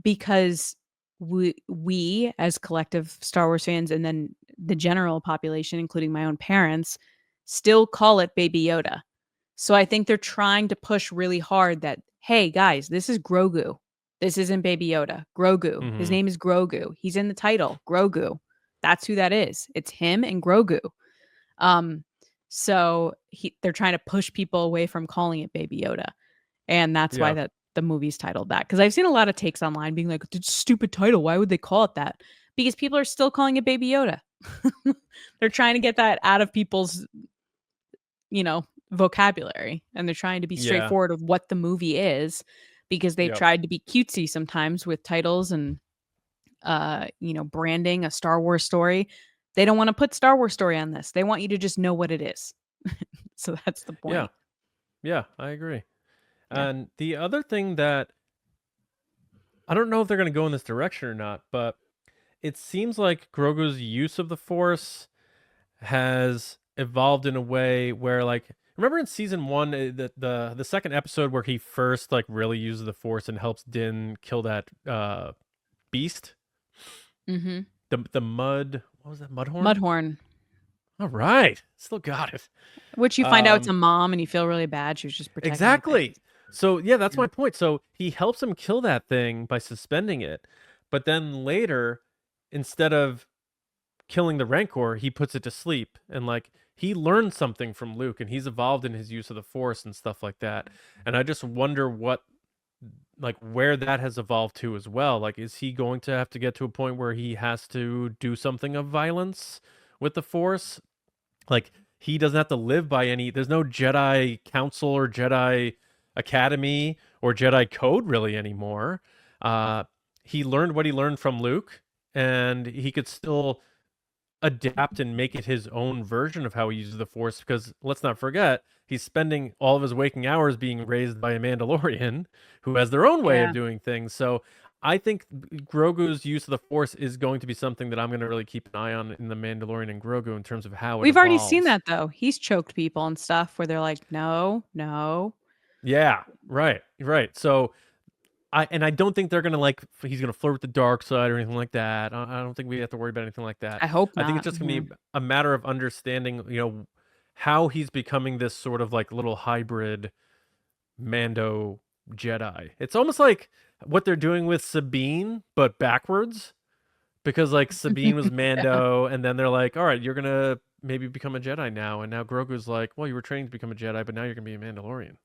Because we as collective Star Wars fans and then the general population, including my own parents, still call it Baby Yoda. So I think they're trying to push really hard that, hey guys, this is Grogu. This isn't Baby Yoda. Grogu. His Mhm. name is Grogu. He's in the title. Grogu. That's who that is. It's him and Grogu. Um, so they're trying to push people away from calling it Baby Yoda. And that's why Yeah. that the movie's titled that. Because I've seen a lot of takes online being like, it's a stupid title. Why would they call it that? Because people are still calling it Baby Yoda. They're trying to get that out of people's, you know, vocabulary. And they're trying to be Yeah. straightforward of what the movie is because they've Yep. tried to be cutesy sometimes with titles and you know, branding a Star Wars story. They don't want to put Star Wars story on this. They want you to just know what it is. So that's the Yeah. point. Yeah, I agree. Yeah. And the other thing that I don't know if they're going to go in this direction or not, but it seems like Grogu's use of the Force has evolved in a way where, like, remember in season 1, the second episode where he first like really uses the Force and helps Din kill that beast, Mm-hmm. the mud, what was that, Mudhorn? Mudhorn. All right, still got it. Which you find out it's a mom and you feel really bad. She was just protecting her Exactly. kids. So yeah, that's Yeah. my point. So he helps him kill that thing by suspending it, but then later, instead of killing the Rancor, he puts it to sleep, and like he learned something from Luke, and he's evolved in his use of the Force and stuff like that. And I just wonder what, like, where that has evolved to as well. Like, is he going to have to get to a point where he has to do something of violence with the Force? Like, he doesn't have to live by any, there's no Jedi Council or Jedi Academy or Jedi Code really anymore. He learned what he learned from Luke, and he could still adapt and make it his own version of how he uses the Force, because let's not forget, he's spending all of his waking hours being raised by a Mandalorian who has their own way of Yeah. doing things. So I think Grogu's use of the Force is going to be something that I'm going to really keep an eye on in the Mandalorian and Grogu in terms of how it We've already seen evolves. that though. He's choked people and stuff where they're like, no, no. Yeah, right. So I don't think they're gonna he's gonna flirt with the dark side or anything like that. I don't think we have to worry about anything like that. I hope I think not. it's just gonna be a matter of understanding, how he's becoming this sort of like little hybrid Mando Jedi. It's almost like what they're doing with Sabine, but backwards. Because like Sabine was Mando, and then they're like, all right, you're gonna maybe become a Jedi now, and now Grogu's like, well, you were training to become a Jedi, but now you're gonna be a Mandalorian.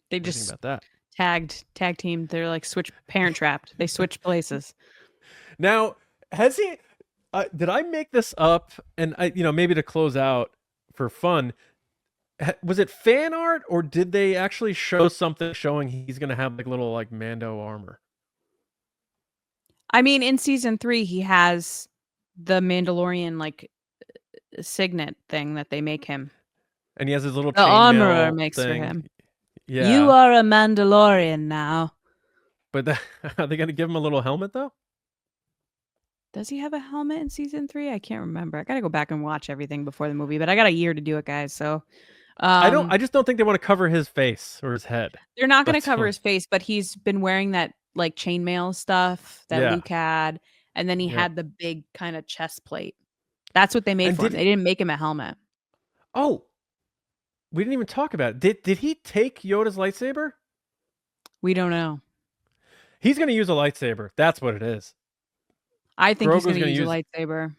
They What do you think just about that? tag team. They're like parent trapped. They switch places. Now, has he? Did I make this up? And maybe to close out for fun, was it fan art or did they actually show something showing he's gonna have like little like Mando armor? I mean, in season 3, he has the Mandalorian like signet thing that they make him. And he has his little The armorer makes for him. Yeah. You are a Mandalorian now. But are they gonna give him a little helmet though? Does he have a helmet in season 3? I can't remember. I gotta go back and watch everything before the movie, but I got a year to do it, guys. So I just don't think they want to cover his face or his head. they're not gonna cover his face, but he's been wearing that like chainmail stuff that Luke had, and then he had the big kind of chest plate. That's what they made for him. They didn't make him a helmet. Oh, we didn't even talk about it. Did he take Yoda's lightsaber? We don't know. He's gonna use a lightsaber. That's what it is. I think he's gonna use a lightsaber.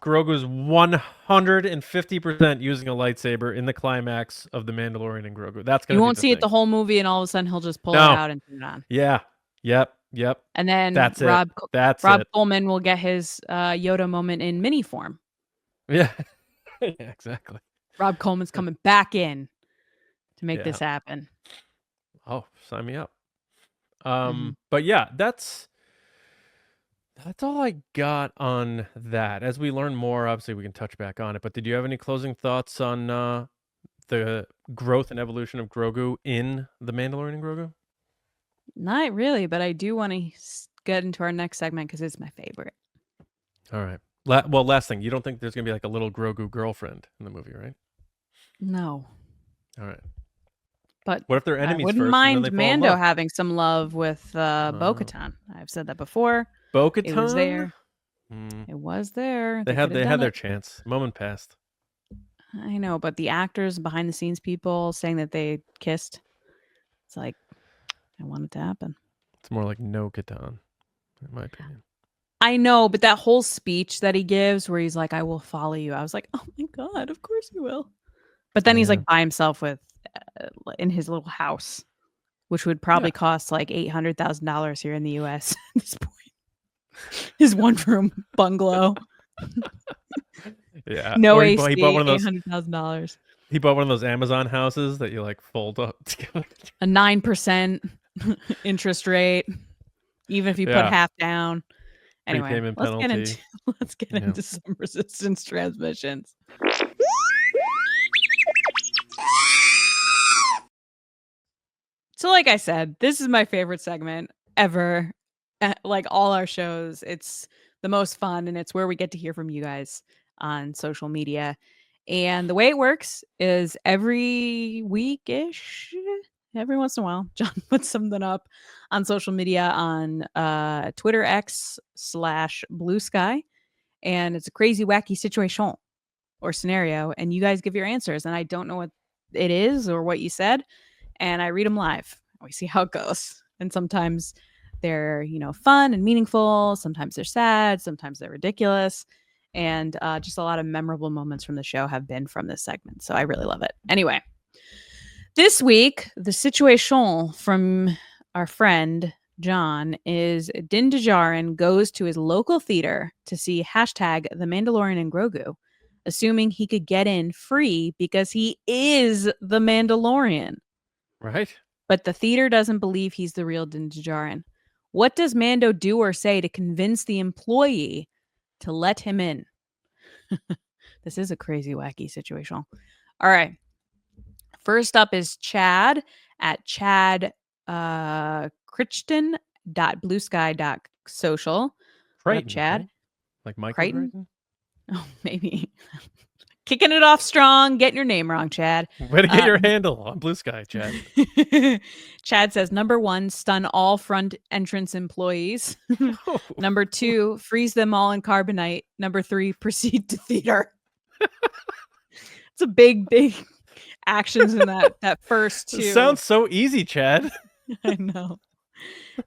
Grogu's 150% using a lightsaber in the climax of The Mandalorian and Grogu. That's gonna. You won't see it the whole movie, and all of a sudden he'll just pull it out and turn it on. Yeah. Yep. And then Rob Coleman will get his Yoda moment in mini form. Yeah. Yeah, exactly. Rob Coleman's coming back in to make this happen. Oh, sign me up. But yeah, that's all I got on that. As we learn more, obviously we can touch back on it. But did you have any closing thoughts on the growth and evolution of Grogu in The Mandalorian and Grogu? Not really, but I do want to get into our next segment because it's my favorite. All right. Last thing, you don't think there's gonna be like a little Grogu girlfriend in the movie, right? No. All right. But what if they're enemies? I wouldn't first mind Mando having some love with Bo-Katan. I've said that before. Bo-Katan? It was there. It was there. They had their chance. Moment passed. I know, but the actors, behind the scenes people saying that they kissed. It's like, I want it to happen. It's more like no Katan, in my opinion. I know, but that whole speech that he gives where he's like, I will follow you. I was like, oh my God, of course you will. But then he's like by himself in his little house, which would probably cost like $800,000 here in the US at this point. His one-room bungalow. Yeah. No AC, he bought one of those $800,000. He bought one of those Amazon houses that you like fold up together. A 9% interest rate, even if you put half down. Anyway, let's get into some resistance transmissions. So like I said, this is my favorite segment ever. Like all our shows, it's the most fun, and it's where we get to hear from you guys on social media. And the way it works is every week-ish, every once in a while, John puts something up on social media on Twitter X/Blue Sky, and it's a crazy, wacky situation or scenario, and you guys give your answers, and I don't know what it is or what you said, and I read them live. We see how it goes, and sometimes they're fun and meaningful. Sometimes they're sad. Sometimes they're ridiculous. And just a lot of memorable moments from the show have been from this segment. So I really love it. Anyway, this week, the situation from our friend John is Din Djarin goes to his local theater to see #The Mandalorian and Grogu, assuming he could get in free because he is the Mandalorian. Right. But the theater doesn't believe he's the real Din Djarin. What does Mando do or say to convince the employee to let him in? This is a crazy, wacky situation. All right. First up is Chad at chadcrichton.bluesky.social. What up, Chad? Like Mike Crichton? Oh, maybe. Kicking it off strong, getting your name wrong, Chad. Way to get your handle on Blue Sky, Chad. Chad says, number 1, stun all front entrance employees. Number 2, freeze them all in carbonite. Number 3, proceed to theater. It's a big actions in that first 2. It sounds so easy, Chad. I know.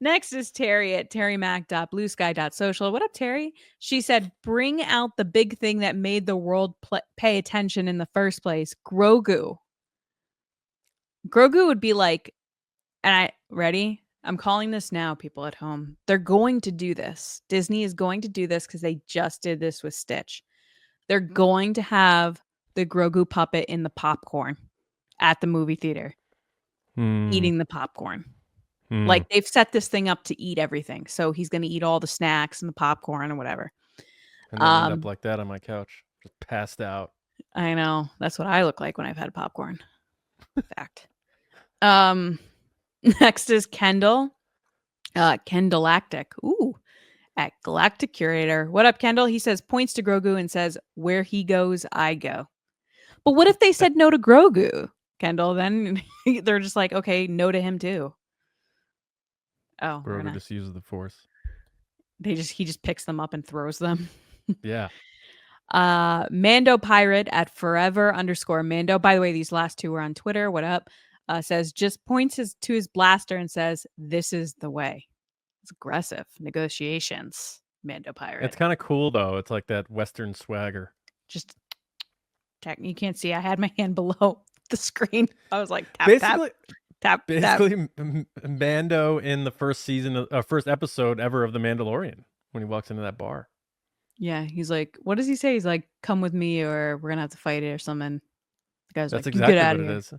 Next is Terry at terrymac.bluesky.social. What up, Terry? She said, bring out the big thing that made the world pay attention in the first place. Grogu. Grogu would be like, ready? I'm calling this now, people at home. They're going to do this. Disney is going to do this because they just did this with Stitch. They're going to have the Grogu puppet in the popcorn at the movie theater, eating the popcorn. Like, they've set this thing up to eat everything. So he's going to eat all the snacks and the popcorn and whatever. And then end up like that on my couch, just passed out. I know. That's what I look like when I've had popcorn. Fact. Next is Kendall. Kendallactic. Ooh. At Galactic Curator. What up, Kendall? He says, points to Grogu and says, where he goes, I go. But what if they said no to Grogu, Kendall? Then they're just like, okay, no to him too. Oh, Grogu just uses the Force. He just picks them up and throws them. Yeah. Mando Pirate at forever_Mando. By the way, these last 2 were on Twitter. What up? Says, just points to his blaster and says, this is the way. It's aggressive. Negotiations. Mando Pirate. It's kind of cool, though. It's like that Western swagger. Just you can't see. I had my hand below the screen. I was like, tap, basically, tap. Basically, Mando in the first episode ever of The Mandalorian when he walks into that bar. Yeah, he's like, what does he say? He's like, come with me or we're going to have to fight it or something. The guy's That's like, exactly get out what of here. it is.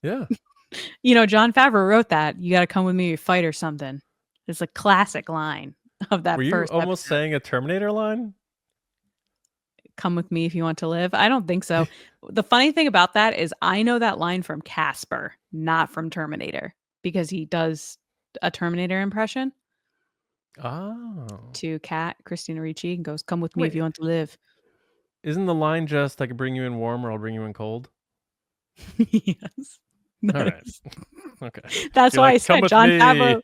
Yeah. John Favreau wrote that. You got to come with me or fight or something. It's a classic line of that first. Were you almost episode. saying a Terminator line? Come with me if you want to live. I don't think so. The funny thing about that is I know that line from Casper, not from Terminator, because he does a Terminator impression. Oh. To Christina Ricci, and goes, come with me if you want to live. Isn't the line just, I can bring you in warm or I'll bring you in cold? Yes. All right. Okay. That's why I said, John Favreau,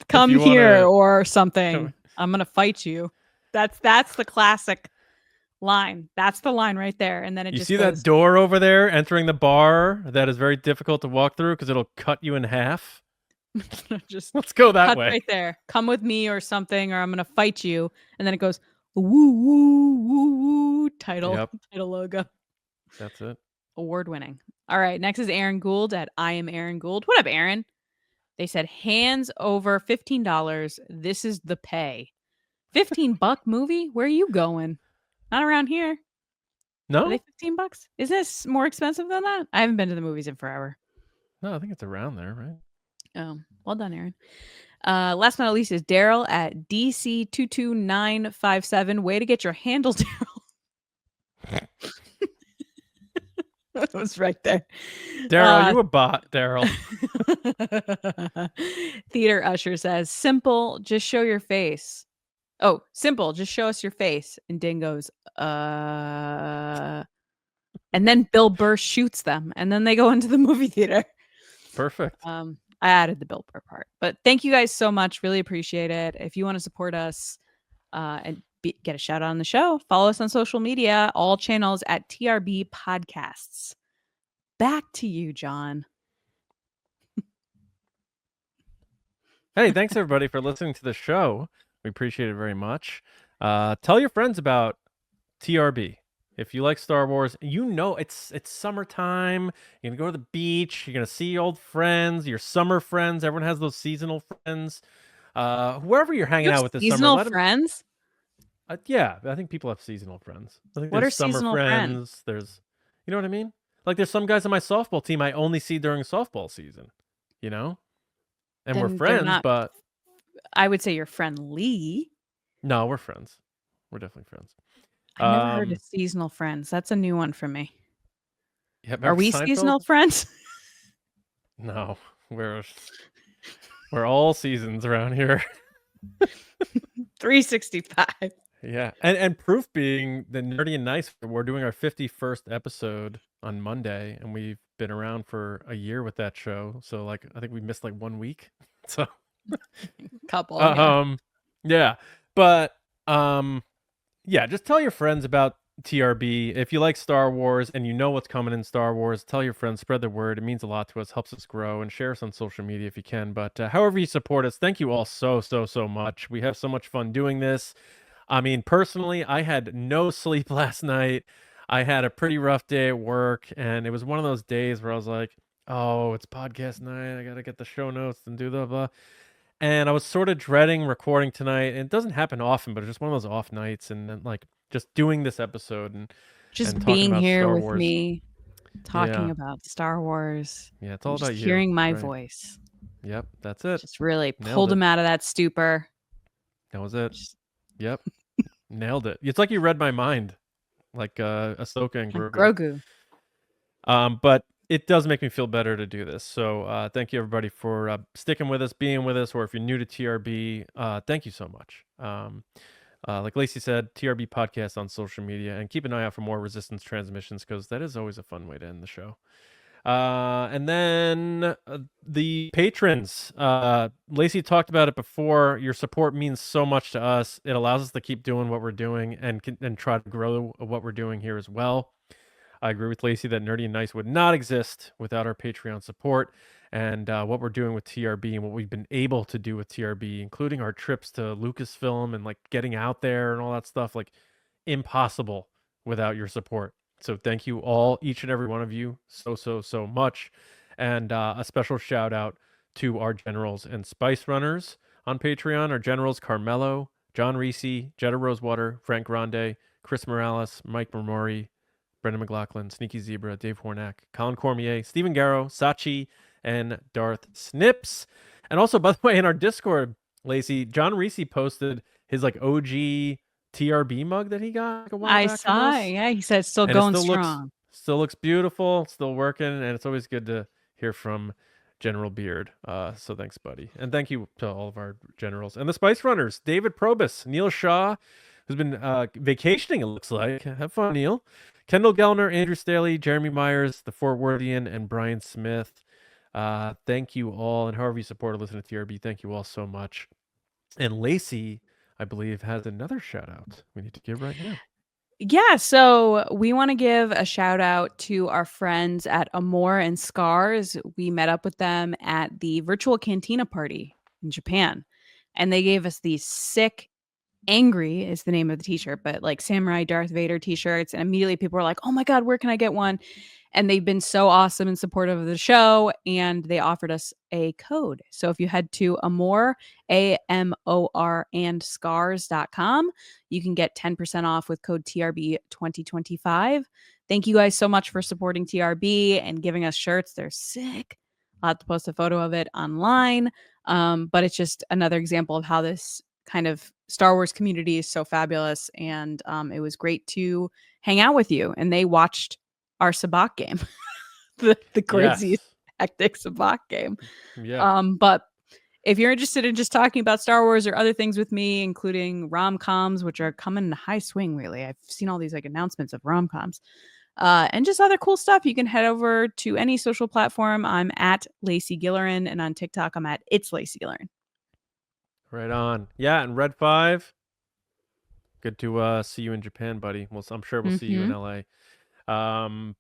come here or something. I'm going to fight you. That's the classic line. That's the line right there. And then it you just see goes, that door over there entering the bar that is very difficult to walk through because it'll cut you in half? just let's go that way. Right there. Come with me or something, or I'm gonna fight you. And then it goes woo woo woo woo title logo. That's it. Award winning. All right. Next is Aaron Gould at I am Aaron Gould. What up, Aaron? They said hands over $15. This is the pay. $15 movie? Where are you going? Not around here. No. Are they $15? Is this more expensive than that? I haven't been to the movies in forever. No, I think it's around there, right? Oh, well done, Aaron. Last but not least is Daryl at DC22957. Way to get your handle, Daryl. It was right there. Daryl, you a bot, Daryl. Theater Usher says, simple, just show your face. Oh, simple, just show us your face. And Ding goes, and then Bill Burr shoots them, and then they go into the movie theater. Perfect. I added the Bill Burr part, but thank you guys so much. Really appreciate it. If you want to support us and get a shout out on the show, follow us on social media, all channels at TRB Podcasts. Back to you, John. Hey, thanks everybody for listening to the show. We appreciate it very much. Tell your friends about TRB. If you like Star Wars, you know it's summertime. You're going to go to the beach. You're going to see old friends, your summer friends. Everyone has those seasonal friends. Whoever you're hanging out with this seasonal summer. Friends? Yeah, I think people have seasonal friends. I think what there's are summer seasonal friends. There's, you know what I mean? Like there's some guys on my softball team I only see during softball season, you know? And Then we're friends, but... I would say you're friendly. No, we're friends. We're definitely friends. I never heard of seasonal friends. That's a new one for me. Are we Seinfeld? Seasonal friends? No, we're all seasons around here. 365. Yeah, and proof being the Nerdy and Nice, we're doing our 51st episode on Monday, and we've been around for a year with that show. So like, I think we missed like 1 week. So, Couple, yeah. yeah, but yeah, just tell your friends about TRB. If you like Star Wars and you know what's coming in Star Wars, tell your friends, spread the word. It means a lot to us, helps us grow, and share us on social media if you can. But however you support us, thank you all so much. We have so much fun doing this. I mean, personally, I had no sleep last night. I had a pretty rough day at work, and it was one of those days where I was like, oh, it's podcast night. I got to get the show notes and do the blah. And I was sort of dreading recording tonight. And it doesn't happen often, but it's just one of those off nights. And then, like, just doing this episode and Just talking being about here Star with Wars. me, talking Yeah. about Star Wars. Yeah, it's all just about you. hearing my Right. voice. Yep, that's it. Just really Nailed pulled it. him out of that stupor. That was it. Just Yep. Nailed it. It's like you read my mind, like Ahsoka and like Grogu. Grogu. But it does make me feel better to do this. So thank you everybody for sticking with us, being with us, or if you're new to TRB, thank you so much. Like Lacey said, TRB podcast on social media, and keep an eye out for more Resistance transmissions because that is always a fun way to end the show. And then the patrons. Lacey talked about it before. Your support means so much to us. It allows us to keep doing what we're doing and try to grow what we're doing here as well. I agree with Lacey that Nerdy and Nice would not exist without our Patreon support and what we're doing with TRB and what we've been able to do with TRB, including our trips to Lucasfilm and like getting out there and all that stuff, like impossible without your support. So thank you all, each and every one of you, so much. And a special shout out to our generals and spice runners on Patreon. Our generals, Carmelo, John Reese, Jetta Rosewater, Frank Grande, Chris Morales, Mike Memori, Brendan McLaughlin, Sneaky Zebra, Dave Hornack, Colin Cormier, Stephen Garrow, Sachi, and Darth Snips. And also, by the way, in our Discord, Lacey, John Reese posted his like OG TRB mug that he got like a while I back. saw. Yeah, he said still and going it strong. Still looks beautiful, still working, and it's always good to hear from General Beard. So thanks, buddy, and thank you to all of our generals and the Spice Runners: David Probus, Neil Shaw, who's been vacationing. It looks like. Have fun, Neil. Kendall Gellner, Andrew Staley, Jeremy Myers, the Fort Worthian, and Brian Smith. Thank you all, and however you support or listen to TRB, thank you all so much. And Lacey, I believe, has another shout out we need to give right now. Yeah, so we want to give a shout out to our friends at Amore and Scars. We met up with them at the virtual cantina party in Japan, and they gave us these sick Angry is the name of the t-shirt, but like Samurai Darth Vader t-shirts. And immediately people were like, oh my God, where can I get one? And they've been so awesome and supportive of the show. And they offered us a code. So if you head to Amor, AMOR and scars.com, you can get 10% off with code TRB 2025. Thank you guys so much for supporting TRB and giving us shirts. They're sick. I'll have to post a photo of it online. But it's just another example of how this kind of Star Wars community is so fabulous, and it was great to hang out with you. And they watched our sabacc game, the crazy hectic sabacc game. Yeah. But if you're interested in just talking about Star Wars or other things with me, including rom-coms, which are coming in high swing, really, I've seen all these like announcements of rom-coms, and just other cool stuff, you can head over to any social platform. I'm at Lacey Gillerin, and on TikTok, I'm at It's Lacey Gillerin. Right on. Yeah, and Red 5. Good to see you in Japan, buddy. Well, I'm sure we'll see you in LA.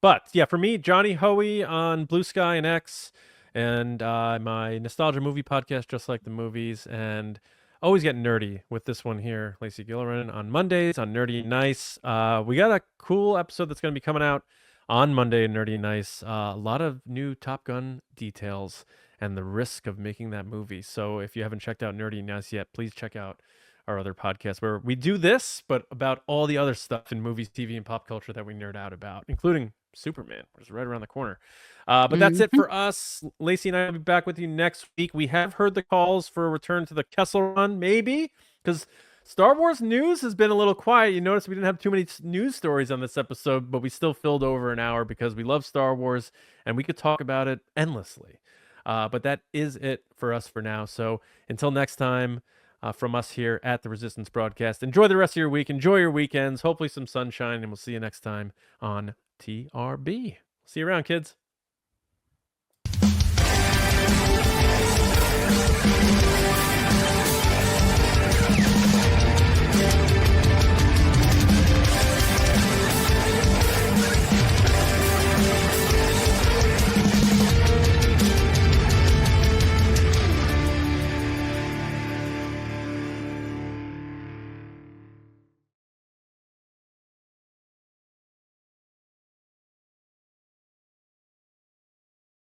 But yeah, for me, Johnny Hoey on Blue Sky and X, and my nostalgia movie podcast, Just Like the Movies, and always get nerdy with this one here, Lacey Gillerin, on Mondays on Nerdy and Nice. We got a cool episode that's going to be coming out on Monday, Nerdy and Nice. A lot of new Top Gun details and the risk of making that movie. So if you haven't checked out Nerdy and Nice yet, please check out our other podcast where we do this, but about all the other stuff in movies, TV, and pop culture that we nerd out about, including Superman, which is right around the corner. But that's it for us. Lacey and I will be back with you next week. We have heard the calls for a return to the Kessel Run, maybe, because Star Wars news has been a little quiet. You notice we didn't have too many news stories on this episode, but we still filled over an hour because we love Star Wars and we could talk about it endlessly. But that is it for us for now. So until next time, from us here at the Resistance Broadcast. Enjoy the rest of your week. Enjoy your weekends. Hopefully some sunshine, and we'll see you next time on TRB. See you around, kids.